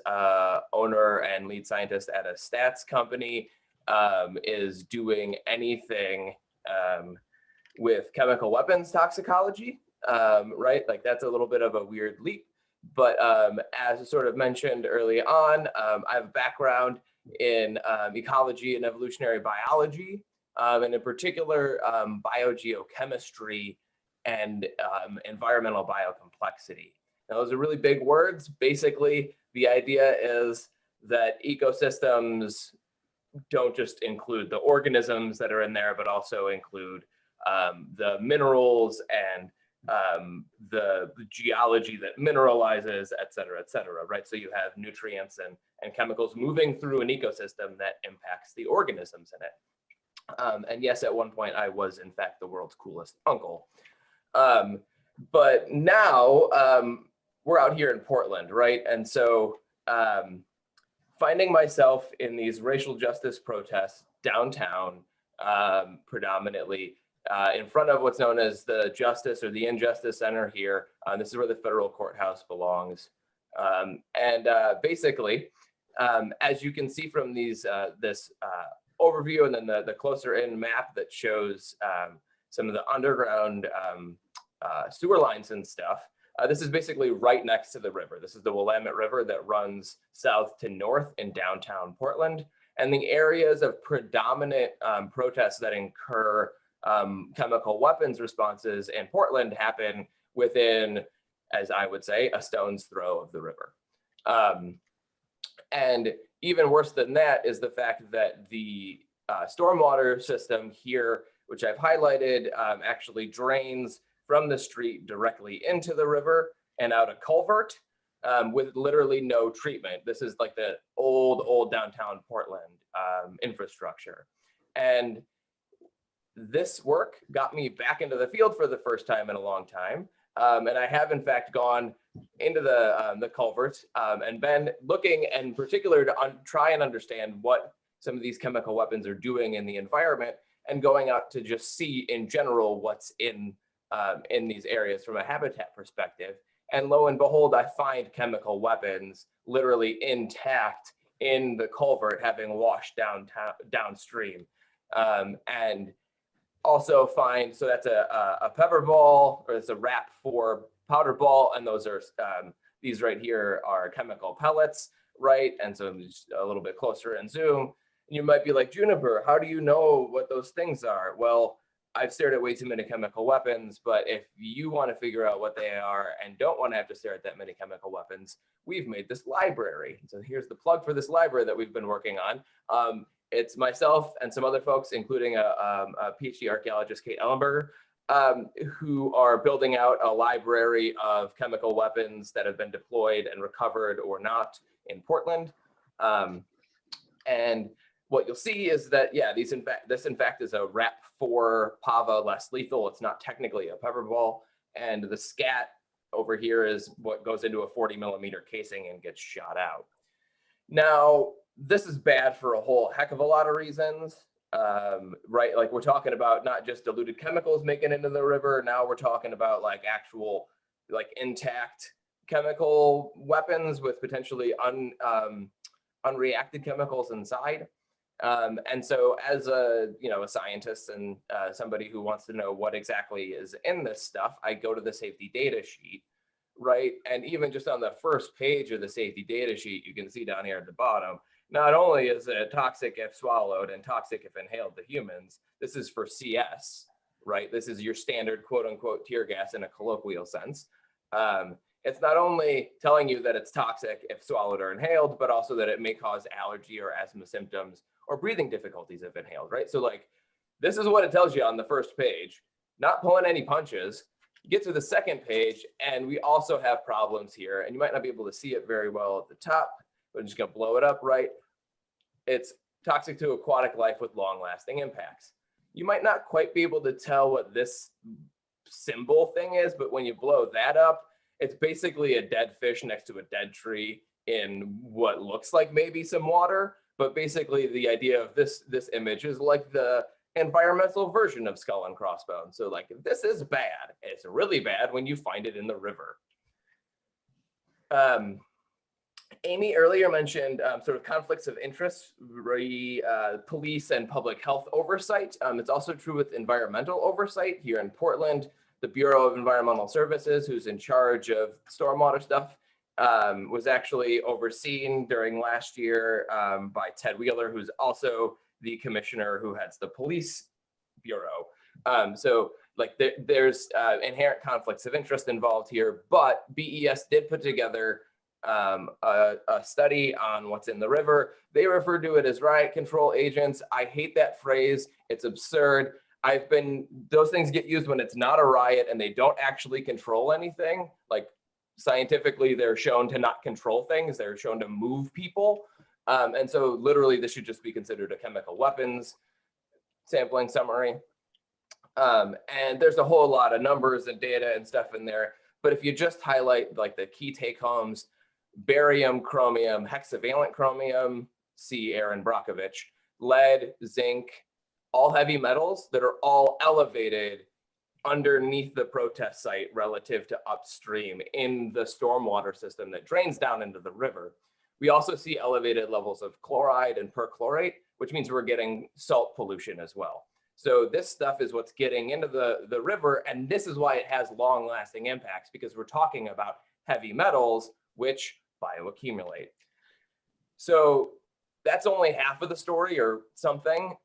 owner and lead scientist at a stats company is doing anything with chemical weapons toxicology, right? Like that's a little bit of a weird leap. But as sort of mentioned early on, I have a background in ecology and evolutionary biology, and in particular, biogeochemistry and environmental biocomplexity. Now, those are really big words. Basically, the idea is that ecosystems don't just include the organisms that are in there, but also include the minerals and the geology that mineralizes, et cetera, right? So you have nutrients and chemicals moving through an ecosystem that impacts the organisms in it. And yes, at one point I was in fact the world's coolest uncle. But now we're out here in Portland, right? And so finding myself in these racial justice protests downtown, predominantly, in front of what's known as the Justice or the Injustice Center here. This is where the federal courthouse belongs. Basically, as you can see from these this overview and then the closer in map that shows some of the underground sewer lines and stuff, this is basically right next to the river. This is the Willamette River that runs south to north in downtown Portland. And the areas of predominant protests that incur chemical weapons responses in Portland happen within, as I would say, a stone's throw of the river. And even worse than that is the fact that the stormwater system here, which I've highlighted, actually drains from the street directly into the river and out a culvert with literally no treatment. This is like the old downtown Portland infrastructure. And this work got me back into the field for the first time in a long time. And I have in fact gone into the culvert and been looking in particular to try and understand what some of these chemical weapons are doing in the environment, and going out to just see in general what's in these areas from a habitat perspective. And lo and behold, I find chemical weapons literally intact in the culvert, having washed downstream. And also find, so that's a pepper ball, or it's a wrap for powder ball, and those are, these right here are chemical pellets, right? And so just a little bit closer in zoom. You might be like, Juniper, how do you know what those things are? Well, I've stared at way too many chemical weapons, but if you want to figure out what they are and don't want to have to stare at that many chemical weapons, we've made this library. So here's the plug for this library that we've been working on. It's myself and some other folks, including a PhD archaeologist, Kate Ellenberger, who are building out a library of chemical weapons that have been deployed and recovered or not in Portland. And what you'll see is that, yeah, this in fact is a Rap 4 Pava less lethal. It's not technically a pepper ball. And the scat over here is what goes into a 40mm casing and gets shot out. Now, this is bad for a whole heck of a lot of reasons, right? Like we're talking about not just diluted chemicals making it into the river. Now we're talking about like actual, like intact chemical weapons with potentially unreacted chemicals inside. And so as a scientist and somebody who wants to know what exactly is in this stuff, I go to the safety data sheet, right? And even just on the first page of the safety data sheet, you can see down here at the bottom, not only is it toxic if swallowed and toxic if inhaled to humans, this is for CS, right? This is your standard quote unquote tear gas in a colloquial sense. It's not only telling you that it's toxic if swallowed or inhaled, but also that it may cause allergy or asthma symptoms or breathing difficulties if inhaled, right? So like, this is what it tells you on the first page, not pulling any punches. You get to the second page and we also have problems here, and you might not be able to see it very well at the top, but I'm just gonna blow it up, right? It's toxic to aquatic life with long lasting impacts. You might not quite be able to tell what this symbol thing is, but when you blow that up, it's basically a dead fish next to a dead tree in what looks like maybe some water. But basically the idea of this image is like the environmental version of skull and crossbones. So like, this is bad. It's really bad when you find it in the river. Amy earlier mentioned sort of conflicts of interest, police and public health oversight. It's also true with environmental oversight here in Portland. The Bureau of Environmental Services, who's in charge of stormwater stuff, was actually overseen during last year by Ted Wheeler, who's also the commissioner who heads the police bureau. So like there's inherent conflicts of interest involved here, but BES did put together a study on what's in the river. They refer to it as riot control agents. I hate that phrase. It's absurd. Those things get used when it's not a riot and they don't actually control anything. Like scientifically, they're shown to not control things. They're shown to move people. And so literally this should just be considered a chemical weapons sampling summary. And there's a whole lot of numbers and data and stuff in there. But if you just highlight like the key take homes, barium, chromium, hexavalent chromium, see Aaron Brockovich, lead, zinc, all heavy metals that are all elevated underneath the protest site relative to upstream in the stormwater system that drains down into the river. We also see elevated levels of chloride and perchlorate, which means we're getting salt pollution as well. So this stuff is what's getting into the river, and this is why it has long-lasting impacts, because we're talking about heavy metals which bioaccumulate. So that's only half of the story or something,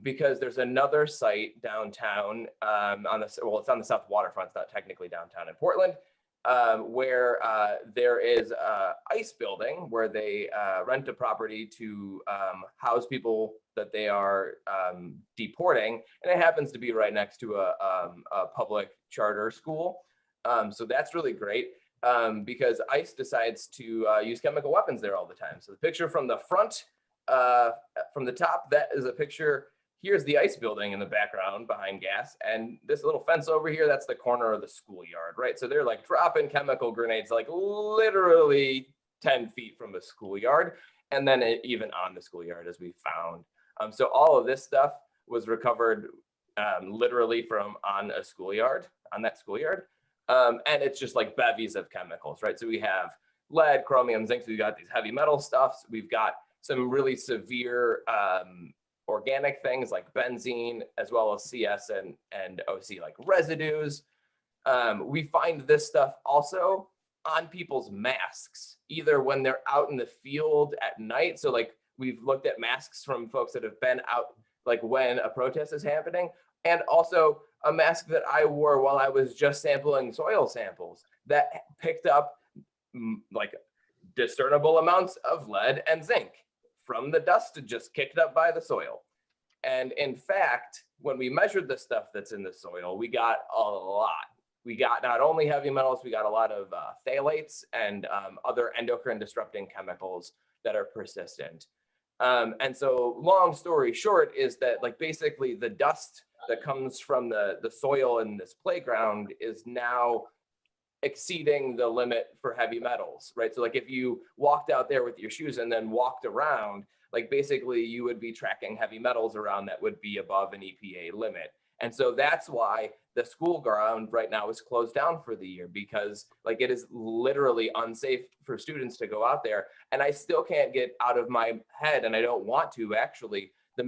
because there's another site downtown it's on the south waterfront, it's not technically downtown in Portland, where there is a ICE building where they rent a property to house people that they are deporting, and it happens to be right next to a public charter school. So that's really great. Because ICE decides to use chemical weapons there all the time. So the picture from the front, from the top, that is a picture. Here's the ICE building in the background behind gas. And this little fence over here, that's the corner of the schoolyard, right? So they're like dropping chemical grenades, like literally 10 feet from the schoolyard. And then even on the schoolyard, as we found. So all of this stuff was recovered literally from on that schoolyard. And it's just like bevies of chemicals, right? So we have lead, chromium, zinc, so we've got these heavy metal stuffs. We've got some really severe organic things like benzene, as well as CS and OC like residues. We find this stuff also on people's masks, either when they're out in the field at night. So like we've looked at masks from folks that have been out like when a protest is happening, and also a mask that I wore while I was just sampling soil samples that picked up like discernible amounts of lead and zinc from the dust just kicked up by the soil. And in fact, when we measured the stuff that's in the soil, we got a lot. We got not only heavy metals, we got a lot of phthalates and other endocrine disrupting chemicals that are persistent. And so long story short is that like basically the dust that comes from the soil in this playground is now exceeding the limit for heavy metals, right? So like if you walked out there with your shoes and then walked around, like basically you would be tracking heavy metals around that would be above an EPA limit. And so that's why the school ground right now is closed down for the year, because like it is literally unsafe for students to go out there. And I still can't get out of my head, and I don't want to actually, the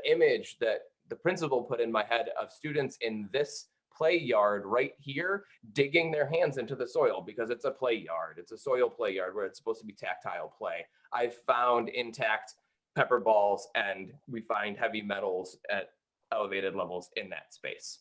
image that the principal put in my head of students in this play yard right here, digging their hands into the soil, because it's a play yard. It's a soil play yard where it's supposed to be tactile play. I've found intact pepper balls, and we find heavy metals at elevated levels in that space.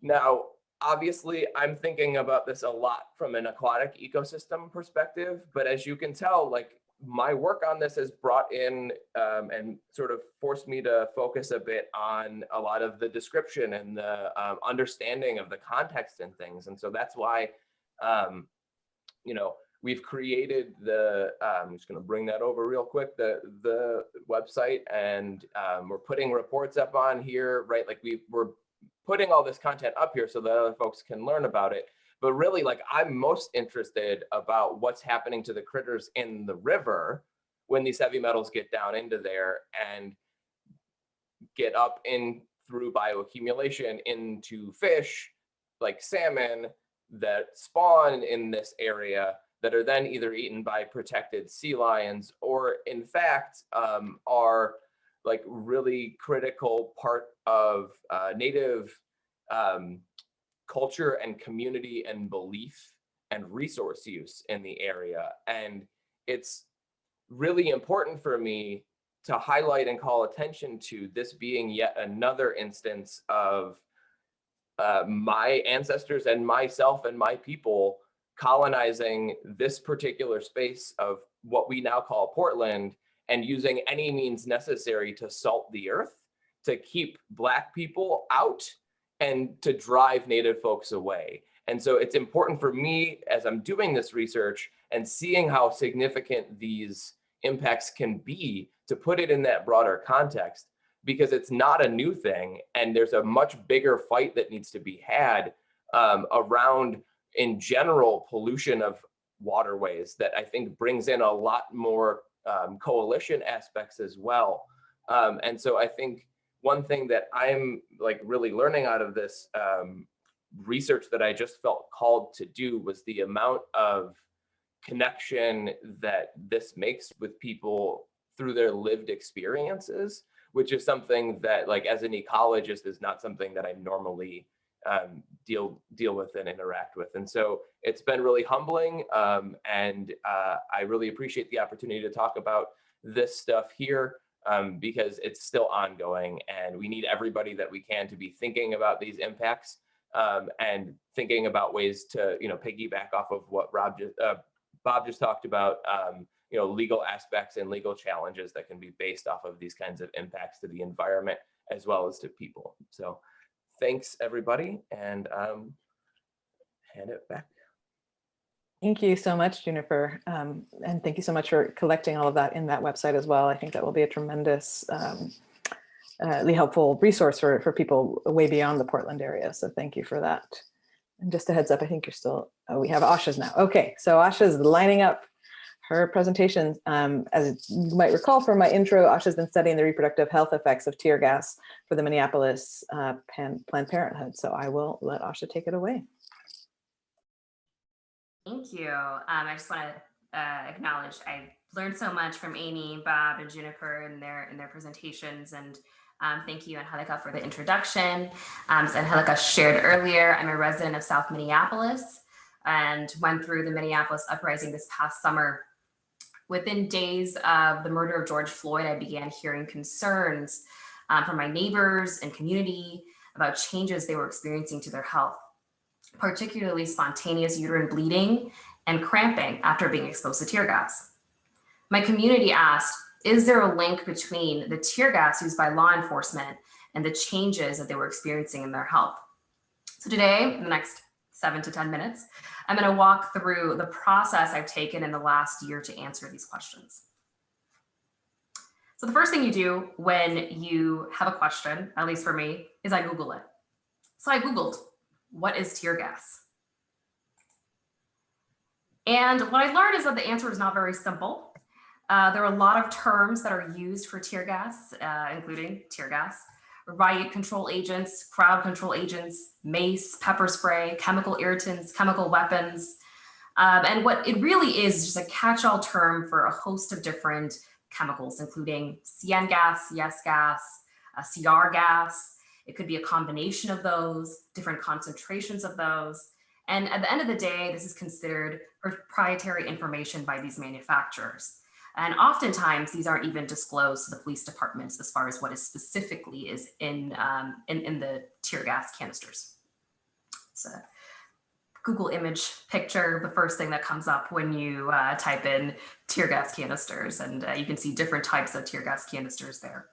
Now, obviously, I'm thinking about this a lot from an aquatic ecosystem perspective, but as you can tell, like my work on this has brought in and sort of forced me to focus a bit on a lot of the description and the understanding of the context and things. And so that's why, you know, we've created the, I'm just going to bring that over real quick, the website, and we're putting reports up on here, right? Like we're putting all this content up here so that other folks can learn about it. But really, like I'm most interested about what's happening to the critters in the river when these heavy metals get down into there and get up in through bioaccumulation into fish like salmon that spawn in this area that are then either eaten by protected sea lions or in fact are like really critical part of native culture and community and belief and resource use in the area. And it's really important for me to highlight and call attention to this being yet another instance of my ancestors and myself and my people colonizing this particular space of what we now call Portland and using any means necessary to salt the earth, to keep Black people out and to drive Native folks away. And so it's important for me as I'm doing this research and seeing how significant these impacts can be to put it in that broader context, because it's not a new thing. And there's a much bigger fight that needs to be had around, in general, pollution of waterways that I think brings in a lot more coalition aspects as well. And so I think one thing that I'm like really learning out of this research that I just felt called to do was the amount of connection that this makes with people through their lived experiences, which is something that like as an ecologist is not something that I normally deal with and interact with. And so it's been really humbling, and I really appreciate the opportunity to talk about this stuff here. Because it's still ongoing, and we need everybody that we can to be thinking about these impacts and thinking about ways to, you know, piggyback off of what Bob just talked about, you know, legal aspects and legal challenges that can be based off of these kinds of impacts to the environment as well as to people. So thanks everybody, and hand it back. Thank you so much, Juniper. And thank you so much for collecting all of that in that website as well. I think that will be a tremendously helpful resource for people way beyond the Portland area. So thank you for that. And just a heads up, I think you're still, oh, we have Asha's now. Okay, so Asha's lining up her presentation. As you might recall from my intro, Asha's been studying the reproductive health effects of tear gas for the Minneapolis Planned Parenthood. So I will let Asha take it away. Thank you. I just want to acknowledge I learned so much from Amy, Bob, and Juniper in their presentations, and thank you, Angelica, for the introduction. As Angelica shared earlier, I'm a resident of South Minneapolis and went through the Minneapolis uprising this past summer. Within days of the murder of George Floyd, I began hearing concerns from my neighbors and community about changes they were experiencing to their health, particularly spontaneous uterine bleeding and cramping after being exposed to tear gas. My community asked, is there a link between the tear gas used by law enforcement and the changes that they were experiencing in their health? So today, in the next 7 to 10 minutes, I'm going to walk through the process I've taken in the last year to answer these questions. So the first thing you do when you have a question, at least for me, is I Google it. So I Googled, what is tear gas? And what I learned is that the answer is not very simple. There are a lot of terms that are used for tear gas, including tear gas, riot control agents, crowd control agents, mace, pepper spray, chemical irritants, chemical weapons. And what it really is just a catch-all term for a host of different chemicals, including CN gas, CS gas, CR gas. It could be a combination of those, different concentrations of those. And at the end of the day, this is considered proprietary information by these manufacturers. And oftentimes these aren't even disclosed to the police departments as far as what is specifically is in the tear gas canisters. So Google image picture, the first thing that comes up when you type in tear gas canisters, and you can see different types of tear gas canisters there.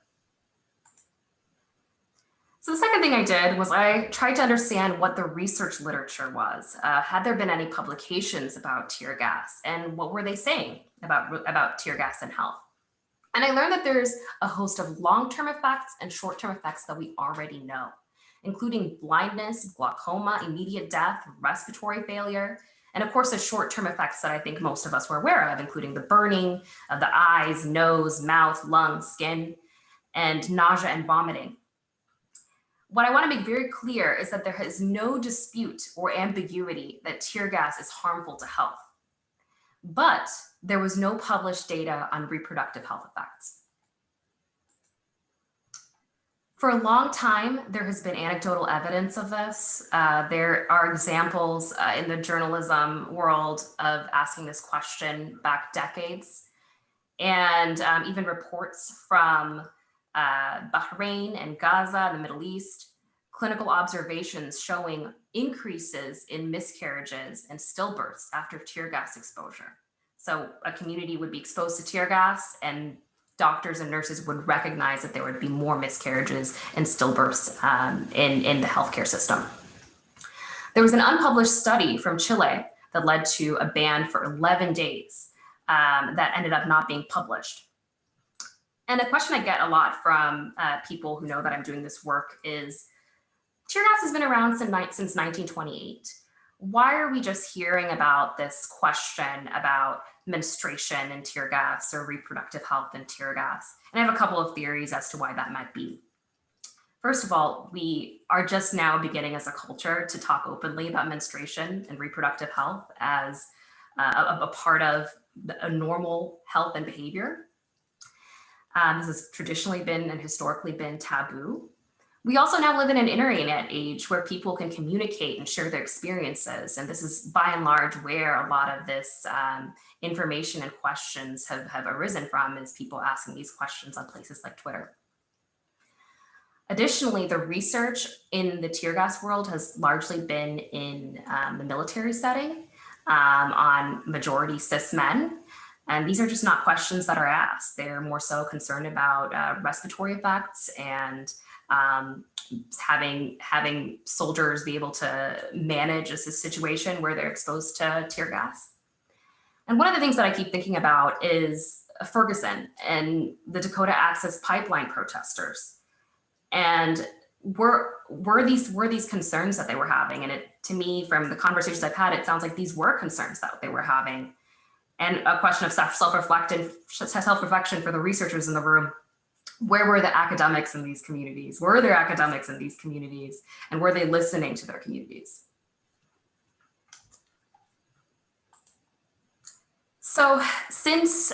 So the second thing I did was I tried to understand what the research literature was. Had there been any publications about tear gas, and what were they saying about tear gas and health? And I learned that there's a host of long-term effects and short-term effects that we already know, including blindness, glaucoma, immediate death, respiratory failure, and of course the short-term effects that I think most of us were aware of, including the burning of the eyes, nose, mouth, lungs, skin, and nausea and vomiting. What I want to make very clear is that there is no dispute or ambiguity that tear gas is harmful to health, but there was no published data on reproductive health effects. For a long time, there has been anecdotal evidence of this. There are examples in the journalism world of asking this question back decades, and even reports from Bahrain and Gaza, the Middle East, clinical observations showing increases in miscarriages and stillbirths after tear gas exposure. So a community would be exposed to tear gas, and doctors and nurses would recognize that there would be more miscarriages and stillbirths in the healthcare system. There was an unpublished study from Chile that led to a ban for 11 days that ended up not being published. And a question I get a lot from people who know that I'm doing this work is, tear gas has been around since 1928. Why are we just hearing about this question about menstruation and tear gas, or reproductive health and tear gas? And I have a couple of theories as to why that might be. First of all, we are just now beginning as a culture to talk openly about menstruation and reproductive health as a part of a normal health and behavior. This has traditionally been and historically been taboo. We also now live in an internet age where people can communicate and share their experiences. And this is by and large where a lot of this information and questions have arisen from, is people asking these questions on places like Twitter. Additionally, the research in the tear gas world has largely been in the military setting on majority cis men. And these are just not questions that are asked. They're more so concerned about respiratory effects and having soldiers be able to manage a situation where they're exposed to tear gas. And one of the things that I keep thinking about is Ferguson and the Dakota Access Pipeline protesters. And were these concerns that they were having? And to me, from the conversations I've had, it sounds like these were concerns that they were having. And a question of self-reflection for the researchers in the room. Where were the academics in these communities? Were there academics in these communities? And were they listening to their communities? So since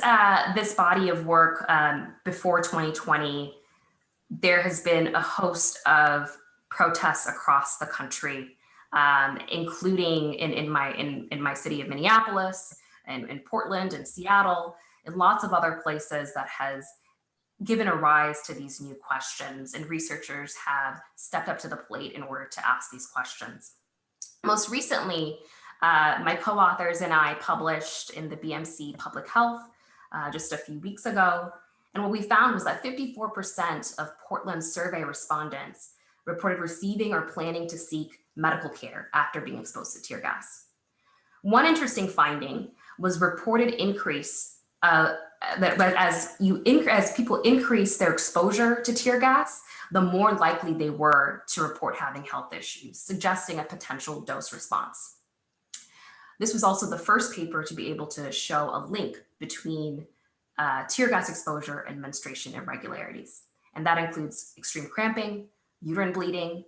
this body of work before 2020, there has been a host of protests across the country, including in my city of Minneapolis, and in Portland and Seattle, and lots of other places that has given a rise to these new questions, and researchers have stepped up to the plate in order to ask these questions. Most recently, my co-authors and I published in the BMC Public Health just a few weeks ago. And what we found was that 54% of Portland survey respondents reported receiving or planning to seek medical care after being exposed to tear gas. One interesting finding was reported increase as people increase their exposure to tear gas, the more likely they were to report having health issues, suggesting a potential dose response. This was also the first paper to be able to show a link between tear gas exposure and menstruation irregularities. And that includes extreme cramping, uterine bleeding,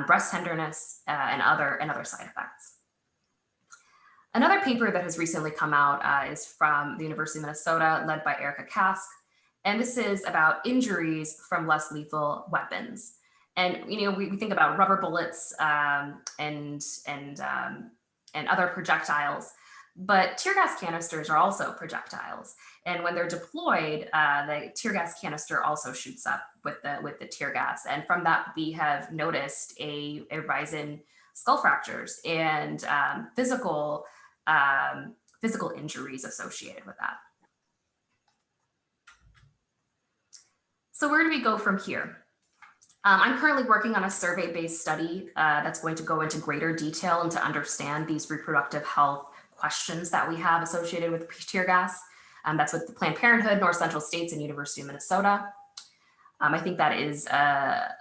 breast tenderness, and other side effects. Another paper that has recently come out is from the University of Minnesota, led by Erica Kask. And this is about injuries from less lethal weapons. And we think about rubber bullets and other projectiles, but tear gas canisters are also projectiles. And when they're deployed, the tear gas canister also shoots up with the tear gas. And from that, we have noticed a rise in skull fractures and physical injuries associated with that. So where do we go from here? I'm currently working on a survey-based study that's going to go into greater detail and to understand these reproductive health questions that we have associated with tear gas. That's with the Planned Parenthood, North Central States, and University of Minnesota. I think that is a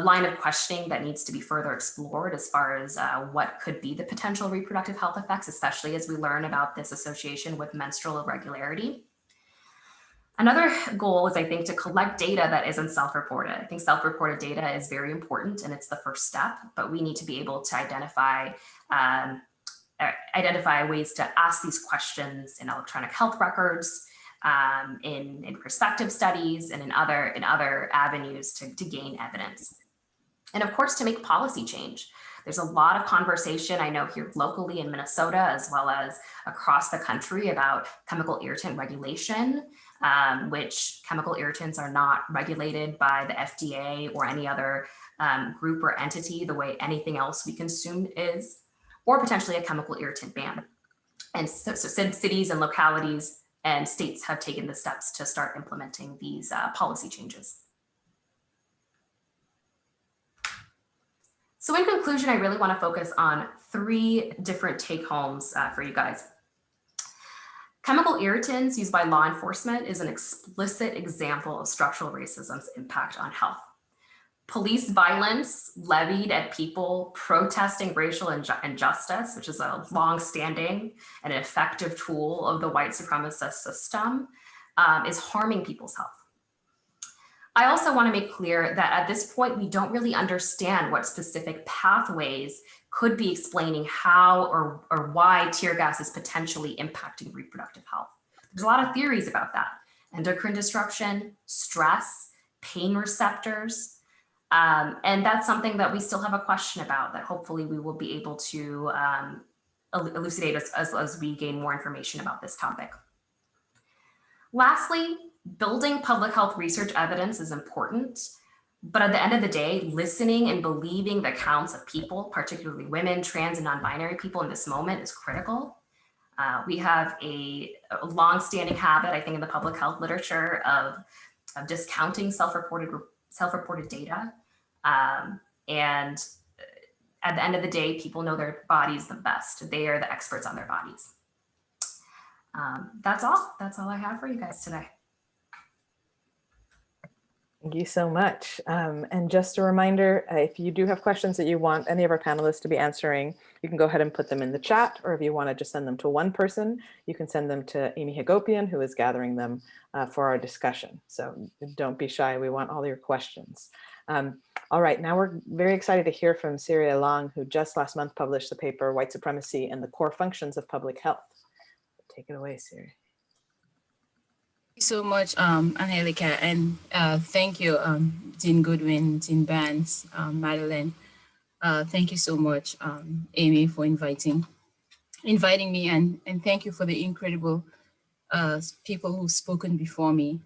line of questioning that needs to be further explored as far as what could be the potential reproductive health effects, especially as we learn about this association with menstrual irregularity. Another goal is, I think, to collect data that isn't self-reported. I think self-reported data is very important and it's the first step, but we need to be able to identify ways to ask these questions in electronic health records, in prospective studies, and in other avenues to gain evidence. And of course, to make policy change. There's a lot of conversation, I know, here locally in Minnesota, as well as across the country, about chemical irritant regulation, which chemical irritants are not regulated by the FDA or any other group or entity the way anything else we consume is, or potentially a chemical irritant ban. And so cities and localities and states have taken the steps to start implementing these policy changes. So in conclusion, I really want to focus on 3 different take-homes for you guys. Chemical irritants used by law enforcement is an explicit example of structural racism's impact on health. Police violence levied at people protesting racial injustice, which is a long-standing and effective tool of the white supremacist system, is harming people's health. I also want to make clear that at this point, we don't really understand what specific pathways could be explaining how or why tear gas is potentially impacting reproductive health. There's a lot of theories about that. Endocrine disruption, stress, pain receptors, and that's something that we still have a question about that hopefully we will be able to elucidate as we gain more information about this topic. Lastly, building public health research evidence is important, but at the end of the day, listening and believing the accounts of people, particularly women, trans, and non-binary people in this moment is critical. We have a long-standing habit, I think, in the public health literature of discounting self-reported data. And at the end of the day, people know their bodies the best. They are the experts on their bodies. That's all I have for you guys today. Thank you so much. And just a reminder, if you do have questions that you want any of our panelists to be answering, you can go ahead and put them in the chat, or if you want to just send them to one person, you can send them to Amy Hagopian, who is gathering them for our discussion. So don't be shy, we want all your questions. All right, now we're very excited to hear from Sirry Alang, who just last month published the paper, White Supremacy and the Core Functions of Public Health. Take it away, Sirry. Thank you so much, Angelica, and thank you, Dean Godwin, Dean Barnes, Madeline. Thank you so much, Amy, for inviting me, and thank you for the incredible people who've spoken before me.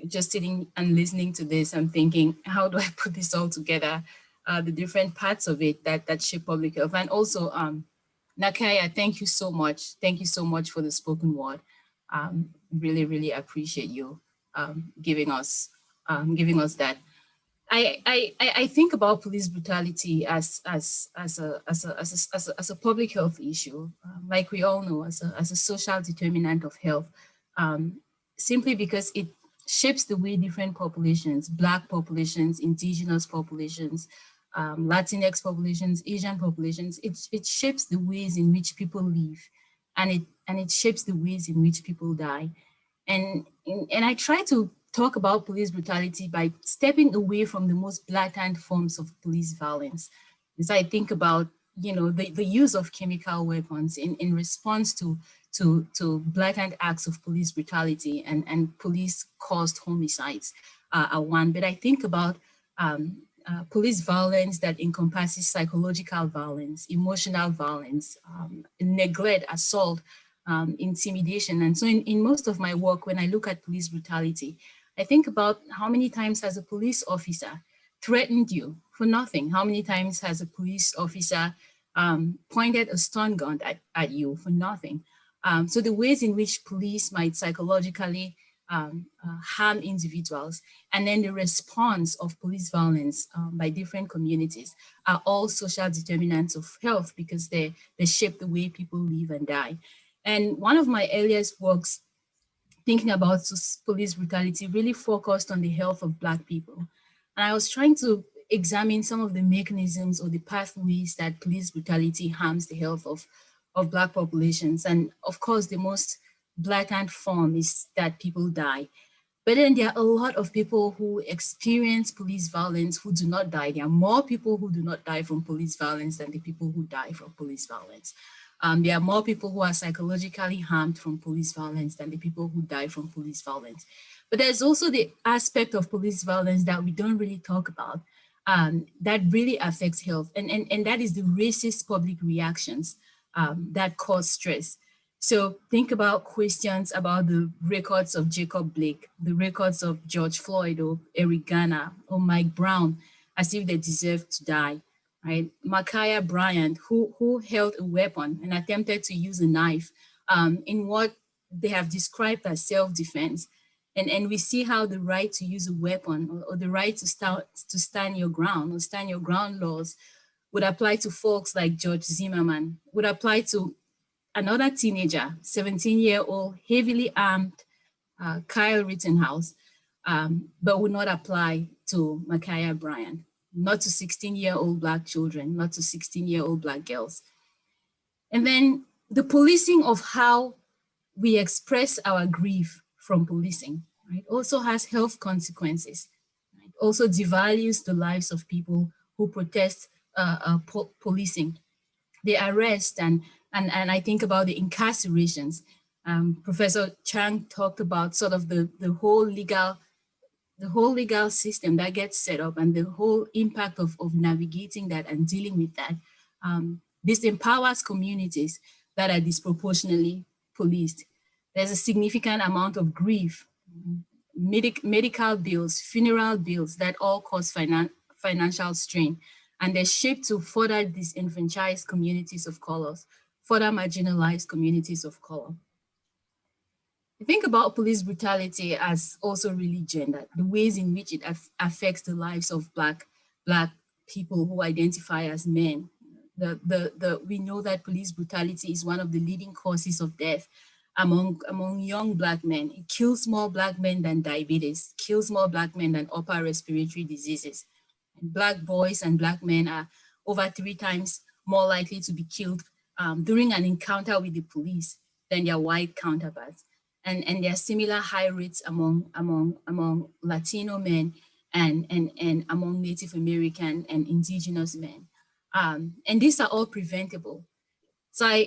Just sitting and listening to this, I'm thinking, how do I put this all together? The different parts of it that shape public health, and also Nakeya, thank you so much. Thank you so much for the spoken word. Really, really appreciate you giving us that. I think about police brutality as a public health issue, like we all know, as a social determinant of health, simply because it shapes the way different populations, Black populations, indigenous populations, Latinx populations, Asian populations, it shapes the ways in which people live, and it shapes the ways in which people die. And I try to talk about police brutality by stepping away from the most blatant forms of police violence. As I think about, the use of chemical weapons in response to blatant acts of police brutality and police-caused homicides are one. But I think about police violence that encompasses psychological violence, emotional violence, neglect, assault, intimidation. And so in most of my work, when I look at police brutality, I think about how many times has a police officer threatened you for nothing? How many times has a police officer pointed a stun gun at you for nothing? So the ways in which police might psychologically harm individuals, and then the response of police violence by different communities are all social determinants of health, because they shape the way people live and die. And one of my earliest works thinking about police brutality really focused on the health of Black people. And I was trying to examine some of the mechanisms or the pathways that police brutality harms the health of Black populations. And of course, the most blatant form is that people die. But then there are a lot of people who experience police violence who do not die. There are more people who do not die from police violence than the people who die from police violence. There are more people who are psychologically harmed from police violence than the people who die from police violence. But there's also the aspect of police violence that we don't really talk about that really affects health. And that is the racist public reactions that cause stress. So think about questions about the records of Jacob Blake, the records of George Floyd or Eric Garner or Mike Brown, as if they deserve to die. Right, Nakeya Bryant, who held a weapon and attempted to use a knife in what they have described as self-defense, and we see how the right to use a weapon or the right to stand your ground or stand your ground laws would apply to folks like George Zimmerman, would apply to another teenager, 17-year-old, heavily armed Kyle Rittenhouse, but would not apply to Nakeya Bryant. Not to 16-year-old Black children, not to 16-year-old Black girls. And then the policing of how we express our grief from policing, right, also has health consequences. Right? Also devalues the lives of people who protest policing. The arrest and I think about the incarcerations. Professor Chang talked about sort of the whole legal system that gets set up and the whole impact of navigating that and dealing with that. This empowers communities that are disproportionately policed. There's a significant amount of grief, medical bills, funeral bills that all cause financial strain, and they're shaped to further disenfranchise communities of colors, further marginalized communities of color. I think about police brutality as also really gendered, the ways in which it affects the lives of Black people who identify as men. We know that police brutality is one of the leading causes of death among young Black men. It kills more Black men than diabetes, kills more Black men than upper respiratory diseases. And Black boys and Black men are over 3 times more likely to be killed during an encounter with the police than their white counterparts. And there are similar high rates among Latino men and among Native American and indigenous men. And these are all preventable. So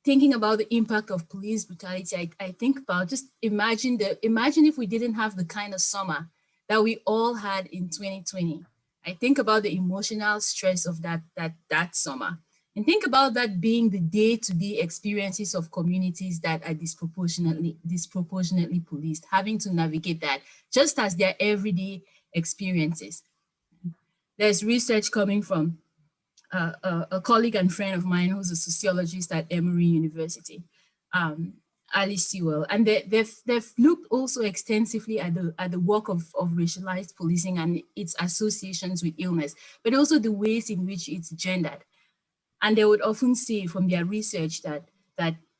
thinking about the impact of police brutality, I think about just imagine if we didn't have the kind of summer that we all had in 2020. I think about the emotional stress of that summer. And think about that being the day-to-day experiences of communities that are disproportionately policed, having to navigate that just as their everyday experiences. There's research coming from a colleague and friend of mine who's a sociologist at Emory University. Alice Sewell, and they've looked also extensively at the work of racialized policing and its associations with illness, but also the ways in which it's gendered. And they would often say from their research that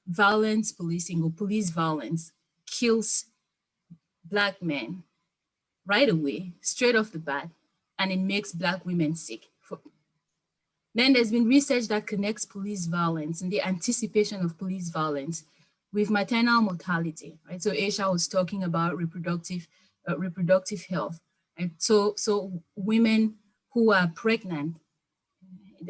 violence policing or police violence kills Black men right away, straight off the bat, and it makes Black women sick. Then there's been research that connects police violence and the anticipation of police violence with maternal mortality, right? So Asha was talking about reproductive health. And so women who are pregnant,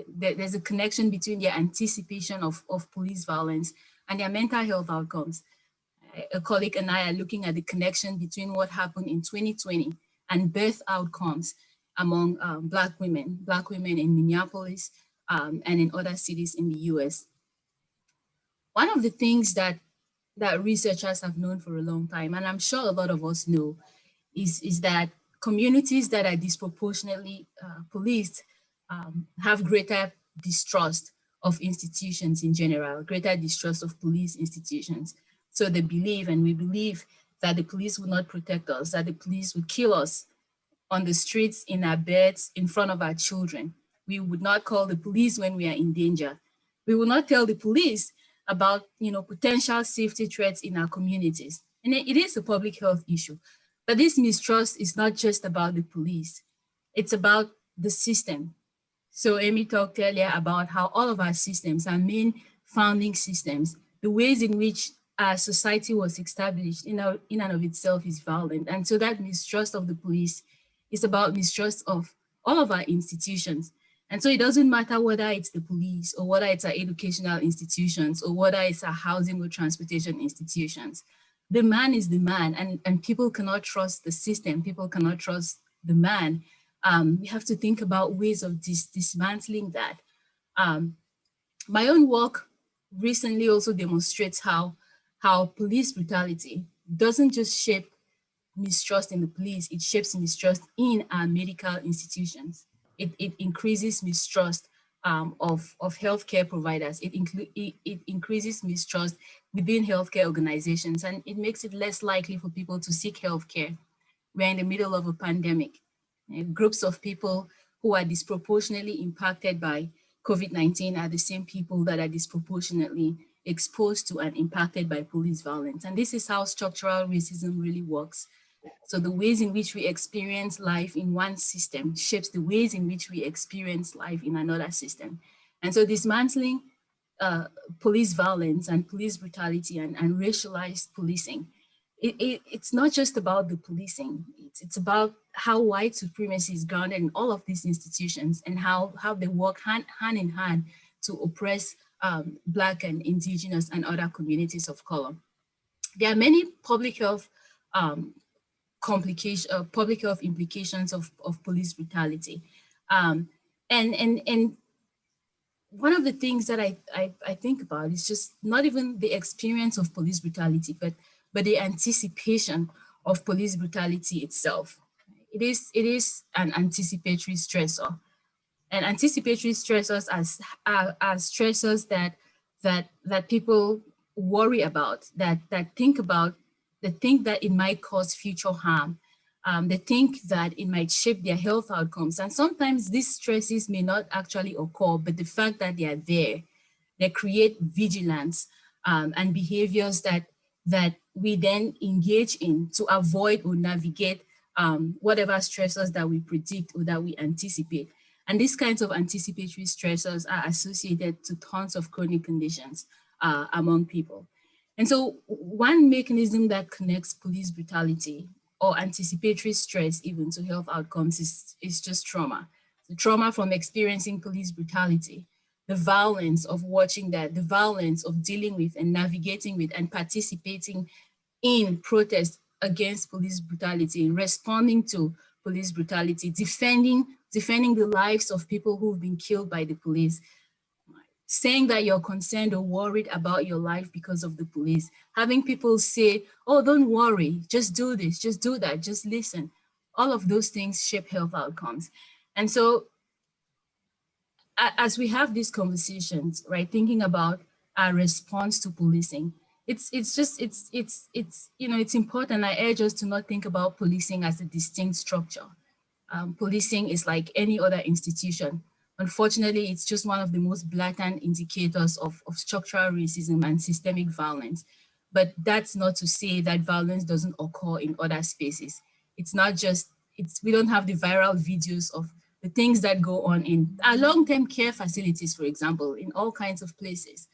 there's a connection between their anticipation of police violence and their mental health outcomes. A colleague and I are looking at the connection between what happened in 2020 and birth outcomes among Black women in Minneapolis and in other cities in the US. One of the things that researchers have known for a long time, and I'm sure a lot of us know, is that communities that are disproportionately policed have greater distrust of institutions in general, greater distrust of police institutions. So they believe, and we believe, that the police will not protect us, that the police would kill us on the streets, in our beds, in front of our children. We would not call the police when we are in danger. We will not tell the police about potential safety threats in our communities. And it is a public health issue. But this mistrust is not just about the police. It's about the system. So Amy talked earlier about how all of our systems, our main founding systems, the ways in which our society was established in and of itself is violent. And so that mistrust of the police is about mistrust of all of our institutions. And so it doesn't matter whether it's the police or whether it's our educational institutions or whether it's our housing or transportation institutions. The man is the man, and people cannot trust the system. People cannot trust the man. We have to think about ways of dismantling that. My own work recently also demonstrates how police brutality doesn't just shape mistrust in the police, it shapes mistrust in our medical institutions. It increases mistrust of healthcare providers. It increases mistrust within healthcare organizations, and it makes it less likely for people to seek healthcare. We're in the middle of a pandemic. Groups of people who are disproportionately impacted by COVID-19 are the same people that are disproportionately exposed to and impacted by police violence. And this is how structural racism really works. So the ways in which we experience life in one system shapes the ways in which we experience life in another system. And so dismantling police violence and police brutality and racialized policing, it's not just about the policing, it's about how white supremacy is grounded in all of these institutions and how they work hand in hand to oppress Black and Indigenous and other communities of color. There are many public health implications of police brutality. And one of the things that I think about is just not even the experience of police brutality, but the anticipation of police brutality itself. It is an anticipatory stressor. And anticipatory stressors are stressors that people worry about, that think about, they think that it might cause future harm. They think that it might shape their health outcomes. And sometimes these stresses may not actually occur, but the fact that they are there, they create vigilance and behaviors that we then engage in to avoid or navigate whatever stressors that we predict or that we anticipate. And these kinds of anticipatory stressors are associated to tons of chronic conditions among people. And so one mechanism that connects police brutality or anticipatory stress even to health outcomes is just trauma. The trauma from experiencing police brutality, the violence of watching that, the violence of dealing with and navigating with and participating in protests against police brutality, responding to police brutality, defending the lives of people who've been killed by the police, saying that you're concerned or worried about your life because of the police, having people say, oh, don't worry, just do this, just do that, just listen. All of those things shape health outcomes. And so as we have these conversations, right, thinking about our response to policing, it's important. I urge us to not think about policing as a distinct structure. Policing is like any other institution. Unfortunately, it's just one of the most blatant indicators of structural racism and systemic violence. But that's not to say that violence doesn't occur in other spaces. It's not just, we don't have the viral videos of the things that go on in our long-term care facilities, for example, in all kinds of places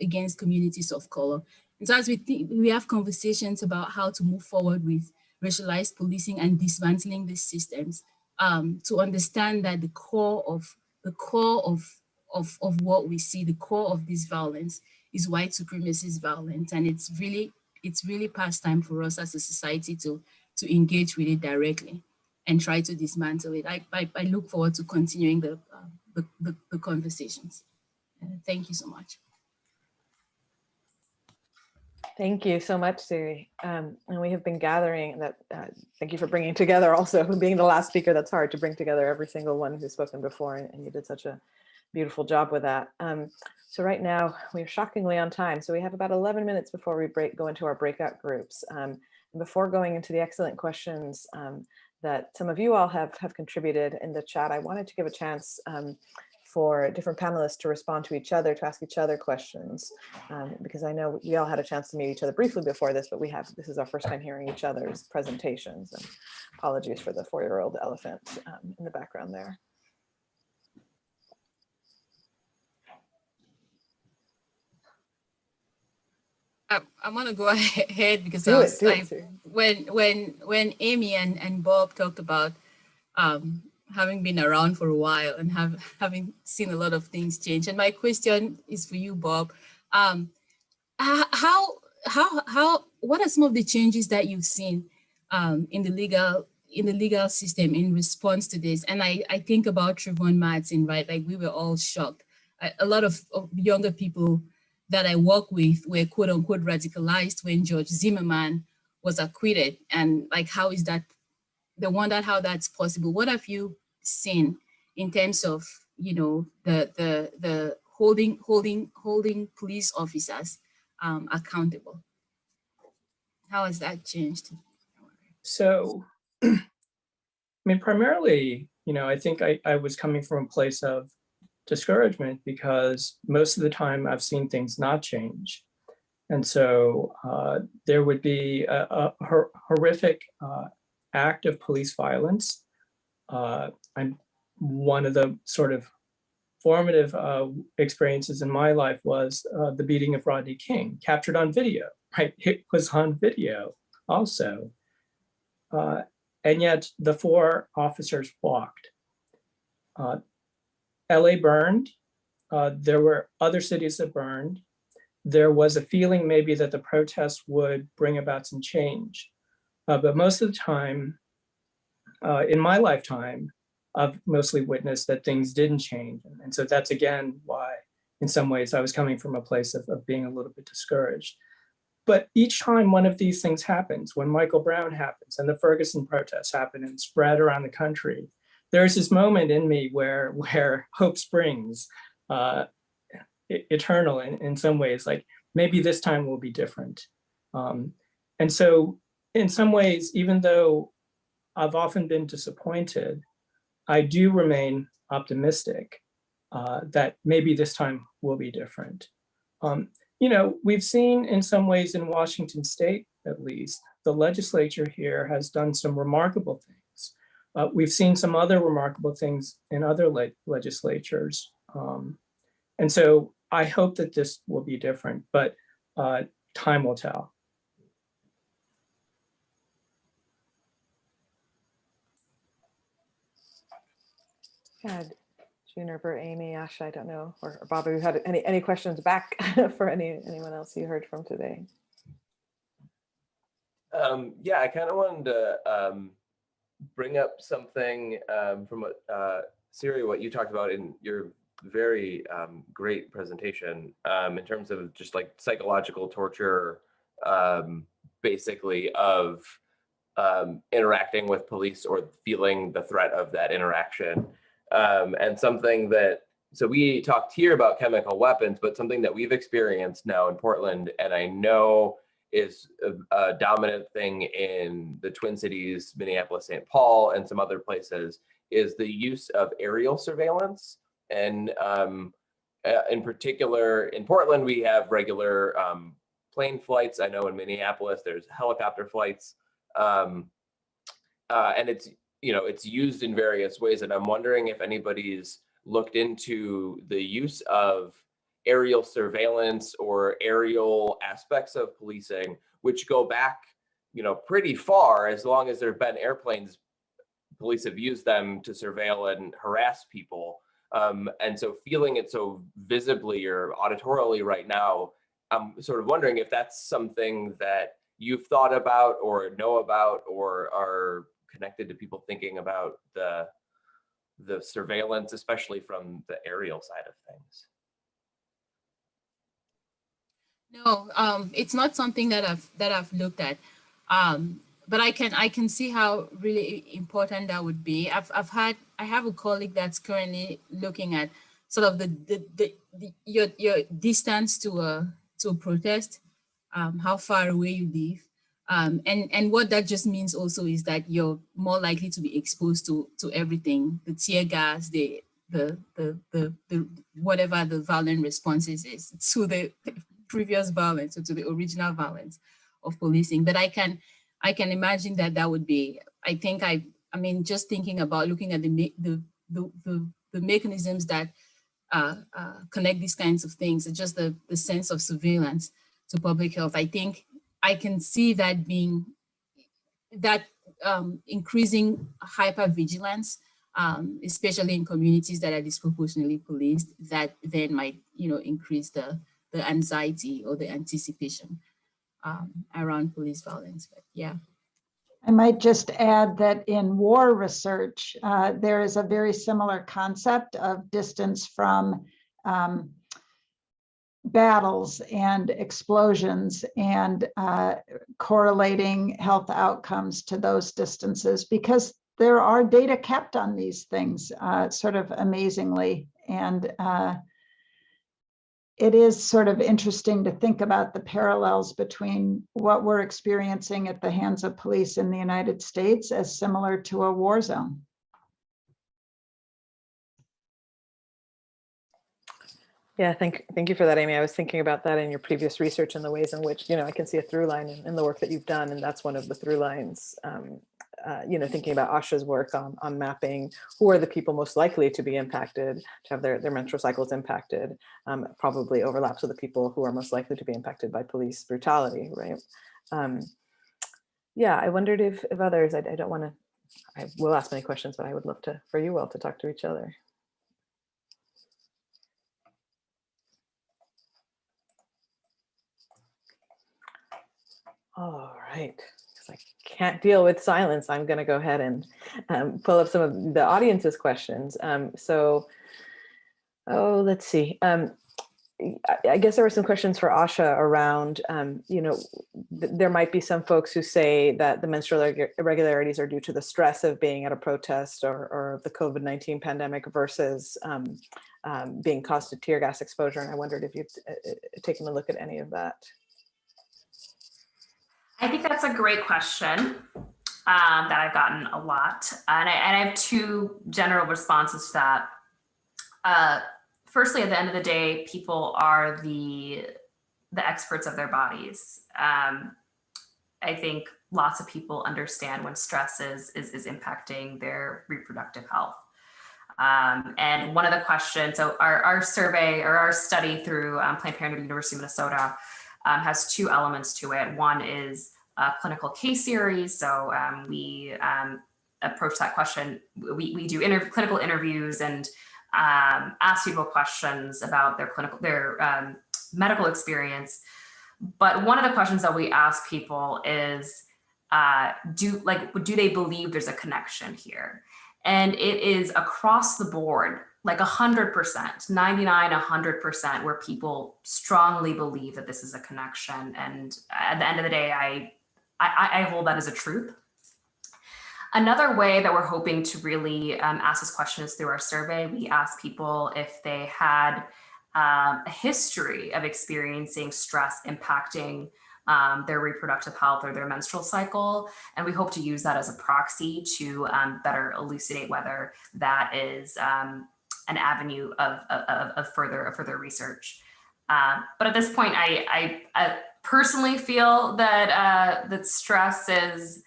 against communities of color. And so as we have conversations about how to move forward with racialized policing and dismantling these systems, to understand that the core of what we see, the core of this violence is white supremacist violence. And it's really past time for us as a society to engage with it directly and try to dismantle it. I look forward to continuing the conversations. Thank you so much. Thank you so much, Sirry. And we have been gathering that, thank you for bringing together also, being the last speaker, that's hard to bring together every single one who's spoken before, and you did such a beautiful job with that. So right now we're shockingly on time. So we have about 11 minutes before we go into our breakout groups. And before going into the excellent questions that some of you all have contributed in the chat, I wanted to give a chance for different panelists to respond to each other, to ask each other questions, because I know we all had a chance to meet each other briefly before this, but this is our first time hearing each other's presentations. And apologies for the 4-year-old elephant in the background there. I want to go ahead because when Amy and Bob talked about having been around for a while and having seen a lot of things change. And my question is for you, Bob. What are some of the changes that you've seen in the legal system in response to this? And I think about Trayvon Martin, right? Like, we were all shocked. A lot of younger people that I work with were quote unquote radicalized when George Zimmerman was acquitted. And like, how is that? They wondered how that's possible. What have you seen in terms of, you know, the holding police officers accountable? How has that changed? So, I mean, primarily, you know, I think I was coming from a place of discouragement because most of the time I've seen things not change. And so there would be a horrific act of police violence. One of the sort of formative experiences in my life was the beating of Rodney King, captured on video, right? It was on video also. And yet the 4 officers walked. LA burned. There were other cities that burned. There was a feeling maybe that the protests would bring about some change. But most of the time, in my lifetime, I've mostly witnessed that things didn't change. And so that's, again, why in some ways I was coming from a place of being a little bit discouraged. But each time one of these things happens, when Michael Brown happens and the Ferguson protests happen and spread around the country, there's this moment in me where hope springs, eternal in some ways, like maybe this time will be different. And so in some ways, even though I've often been disappointed, I do remain optimistic that maybe this time will be different. You know, we've seen in some ways in Washington State, at least, the legislature here has done some remarkable things. We've seen some other remarkable things in other legislatures. And so I hope that this will be different, but time will tell. Good. Juniper, Amy, Asha, I don't know, or Bob, have you had any questions back for anyone else you heard from today? Yeah, I kind of wanted to bring up something from what Sirry, what you talked about in your very great presentation in terms of just like psychological torture, basically of interacting with police or feeling the threat of that interaction. And something that So we talked here about chemical weapons, but something that we've experienced now in Portland, and I know is a dominant thing in the Twin Cities, Minneapolis, St. Paul, and some other places, is the use of aerial surveillance. And in particular, in Portland, we have regular plane flights. I know in Minneapolis, there's helicopter flights. And it's, you know, it's used in various ways. And I'm wondering if anybody's looked into the use of aerial surveillance or aerial aspects of policing, which go back, you know, pretty far. As long as there have been airplanes, police have used them to surveil and harass people. And so feeling it so visibly or auditorily right now, I'm sort of wondering if that's something that you've thought about or know about or are connected to people thinking about the surveillance, especially from the aerial side of things. No, it's not something that I've looked at, but I can see how really important that would be. I have a colleague that's currently looking at sort of your distance to a protest, how far away you live, and what that just means also is that you're more likely to be exposed to everything, the tear gas, the whatever the violent responses is to the previous violence or to the original violence of policing. But I can imagine that would be, I mean, just thinking about looking at the mechanisms that connect these kinds of things, it's just the sense of surveillance to public health. I think I can see that being that increasing hypervigilance, especially in communities that are disproportionately policed, that then might, you know, increase the anxiety or the anticipation around police violence. But yeah. I might just add that in war research, there is a very similar concept of distance from battles and explosions and correlating health outcomes to those distances, because there are data kept on these things sort of amazingly. And it is sort of interesting to think about the parallels between what we're experiencing at the hands of police in the United States as similar to a war zone. Yeah, thank you for that, Amy. I was thinking about that in your previous research and the ways in which, you know, I can see a through line in the work that you've done, and that's one of the through lines. You know, thinking about Asha's work on mapping who are the people most likely to be impacted, to have their menstrual cycles impacted, probably overlaps with the people who are most likely to be impacted by police brutality, right? Yeah, I wondered if others, I don't want to, I will ask many questions, but I would love for you all to talk to each other. All right, because I can't deal with silence, I'm going to go ahead and pull up some of the audience's questions. Let's see. I guess there were some questions for Asha around, you know, there might be some folks who say that the menstrual irregularities are due to the stress of being at a protest or the COVID-19 pandemic versus being caused to tear gas exposure. And I wondered if you've taken a look at any of that. I think that's a great question that I've gotten a lot. And I have two general responses to that. Firstly, at the end of the day, people are the experts of their bodies. I think lots of people understand when stress is impacting their reproductive health. And one of the questions, so our survey or our study through Planned Parenthood University of Minnesota has two elements to it. One is a clinical case series. So we approach that question. We do clinical interviews and ask people questions about their medical experience. But one of the questions that we ask people is, do they believe there's a connection here? And it is across the board, like 100%, 99, 100%, where people strongly believe that this is a connection. And at the end of the day, I hold that as a truth. Another way that we're hoping to really ask this question is through our survey. We asked people if they had a history of experiencing stress impacting their reproductive health or their menstrual cycle. And we hope to use that as a proxy to better elucidate whether that is an avenue of further research. But at this point, I personally feel that that stress is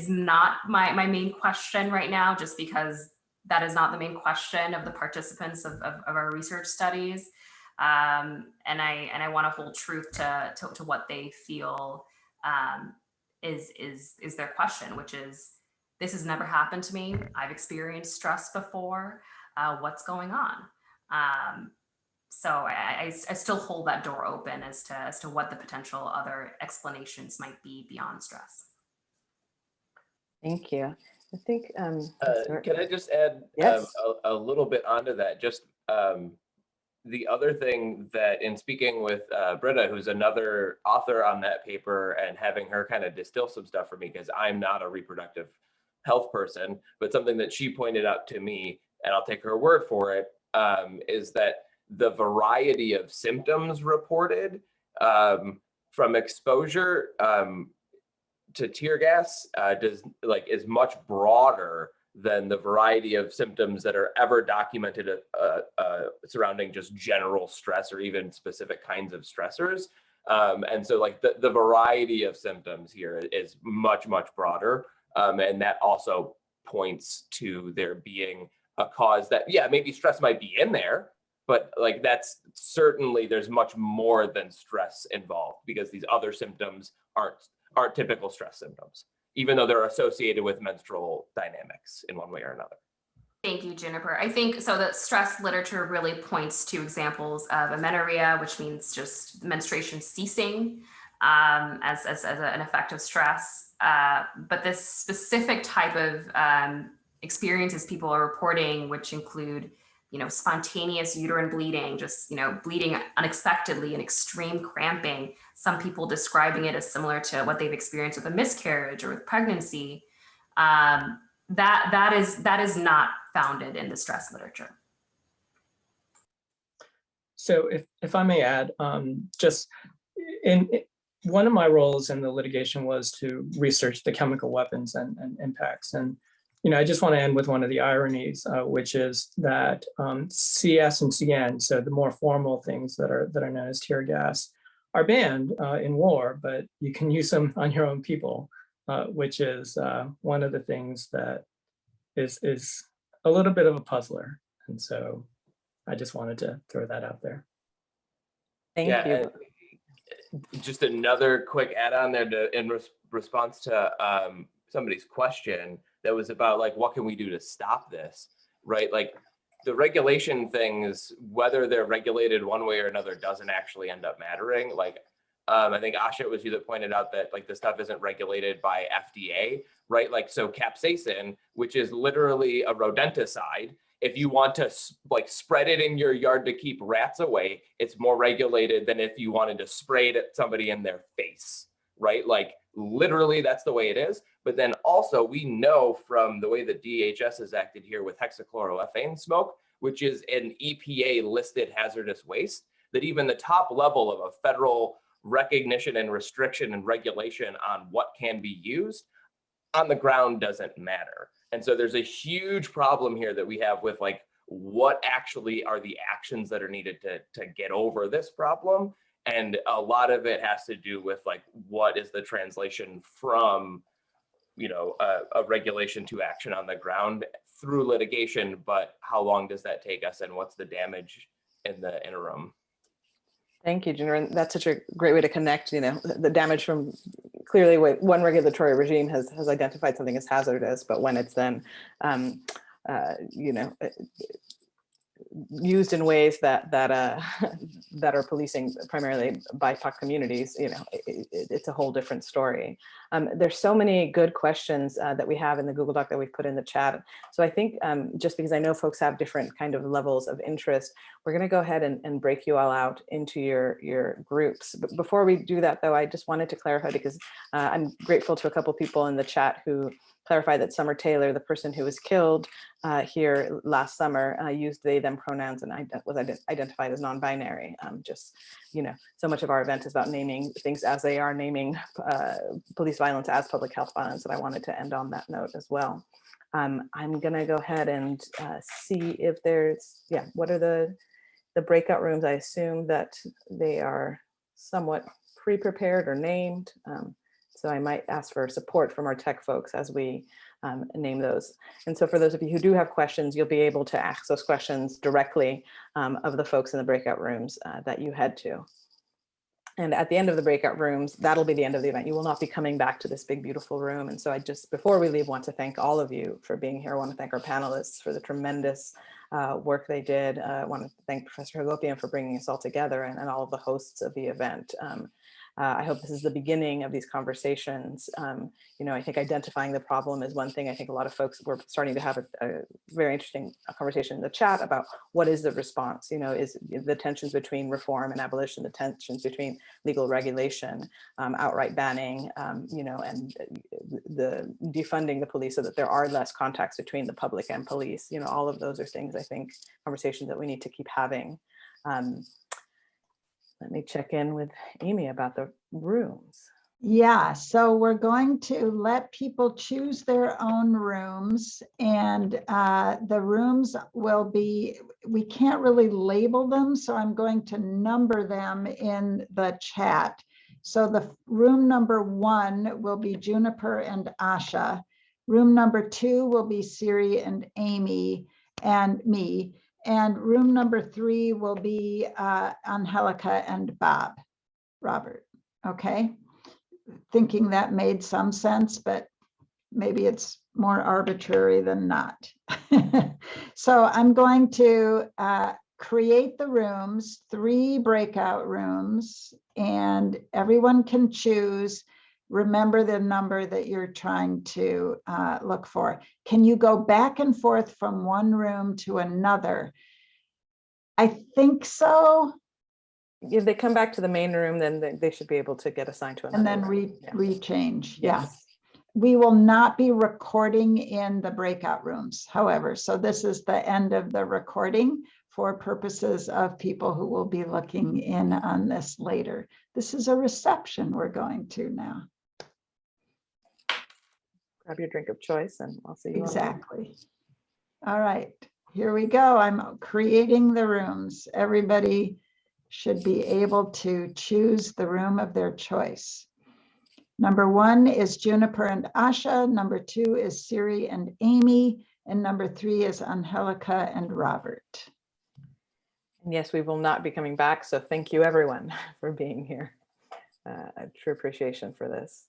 not my main question right now, just because that is not the main question of the participants of our research studies. And I want to hold truth to what they feel is their question, which is, this has never happened to me. I've experienced stress before. What's going on? So I still hold that door open as to what the potential other explanations might be beyond stress. Thank you. I think, can I just add Yes. a little bit onto that? Just the other thing that, in speaking with Britta, who's another author on that paper, and having her kind of distill some stuff for me, because I'm not a reproductive health person, but something that she pointed out to me, and I'll take her word for it, is that the variety of symptoms reported from exposure to tear gas is much broader than the variety of symptoms that are ever documented surrounding just general stress or even specific kinds of stressors. And so like the variety of symptoms here is much, much broader. And that also points to there being a cause that, yeah, maybe stress might be in there, but like that's certainly, there's much more than stress involved, because these other symptoms aren't typical stress symptoms, even though they're associated with menstrual dynamics in one way or another. Thank you, Juniper. I think so. The stress literature really points to examples of amenorrhea, which means just menstruation ceasing as an effect of stress. But this specific type of experiences people are reporting, which include, spontaneous uterine bleeding, just, bleeding unexpectedly and extreme cramping. Some people describing it as similar to what they've experienced with a miscarriage or with pregnancy. That is not founded in the stress literature. So if I may add, just one of my roles in the litigation was to research the chemical weapons and impacts. And I just want to end with one of the ironies, which is that CS and CN, so the more formal things that are known as tear gas, are banned in war, but you can use them on your own people, which is one of the things that is a little bit of a puzzler. And so I just wanted to throw that out there. Thank you. Just another quick add-on there in response to somebody's question that was about like, what can we do to stop this, right? Like the regulation things, whether they're regulated one way or another doesn't actually end up mattering. Like, I think Asha, it was you that pointed out that like this stuff isn't regulated by FDA, right? Like, so capsaicin, which is literally a rodenticide, if you want to like spread it in your yard to keep rats away, it's more regulated than if you wanted to spray it at somebody in their face, right? Like literally that's the way it is. But then also we know from the way that DHS has acted here with hexachloroethane smoke, which is an EPA listed hazardous waste, that even the top level of a federal recognition and restriction and regulation on what can be used on the ground doesn't matter. And so there's a huge problem here that we have with like, what actually are the actions that are needed to get over this problem? And a lot of it has to do with like, what is the translation from, a regulation to action on the ground through litigation, but how long does that take us and what's the damage in the interim? Thank you, Juniper. And that's such a great way to connect, the damage from clearly one regulatory regime has identified something as hazardous, but when it's then, used in ways that are policing primarily BIPOC communities, it's a whole different story. There's so many good questions that we have in the Google Doc that we've put in the chat. So I think just because I know folks have different kind of levels of interest, we're going to go ahead and break you all out into your groups. But before we do that, though, I just wanted to clarify, because I'm grateful to a couple people in the chat who clarified that Summer Taylor, the person who was killed here last summer, used they, them pronouns and was identified as non-binary. Just, you know, so much of our event is about naming things as they are, naming police violence as public health violence, and I wanted to end on that note as well. I'm gonna go ahead and see if there's, what are the breakout rooms? I assume that they are somewhat pre-prepared or named. So I might ask for support from our tech folks as we name those. And so for those of you who do have questions, you'll be able to ask those questions directly of the folks in the breakout rooms that you head to. And at the end of the breakout rooms, that'll be the end of the event. You will not be coming back to this big, beautiful room. And so I just, before we leave, want to thank all of you for being here. I want to thank our panelists for the tremendous work they did. I want to thank Professor Hagopian for bringing us all together, and all of the hosts of the event. I hope this is the beginning of these conversations. You know, I think identifying the problem is one thing. I think a lot of folks were starting to have a very interesting conversation in the chat about what is the response, you know, is the tensions between reform and abolition, the tensions between legal regulation, outright banning, you know, and the defunding the police so that there are less contacts between the public and police. You know, all of those are things, I think, conversations that we need to keep having. Let me check in with Amy about the rooms. Yeah, so we're going to let people choose their own rooms, and the rooms will be, we can't really label them, so I'm going to number them in the chat. So the room number 1 will be Juniper and Asha. Room number 2 will be Sirry and Amy and me. And room number 3 will be Angelica and Robert. Okay. Thinking that made some sense, but maybe it's more arbitrary than not. So I'm going to create the rooms, 3 breakout rooms, and everyone can choose. Remember the number that you're trying to look for. Can you go back and forth from one room to another? I think so. If they come back to the main room, then they should be able to get assigned to another. And then room. rechange. Yes. Yeah. We will not be recording in the breakout rooms, however. So this is the end of the recording for purposes of people who will be looking in on this later. This is a reception we're going to now. Grab your drink of choice and I'll see you. Exactly. All right, here we go. I'm creating the rooms. Everybody should be able to choose the room of their choice. Number 1 is Juniper and Asha. Number 2 is Sirry and Amy. And number 3 is Angelica and Robert. And yes, we will not be coming back. So thank you everyone for being here. A true appreciation for this.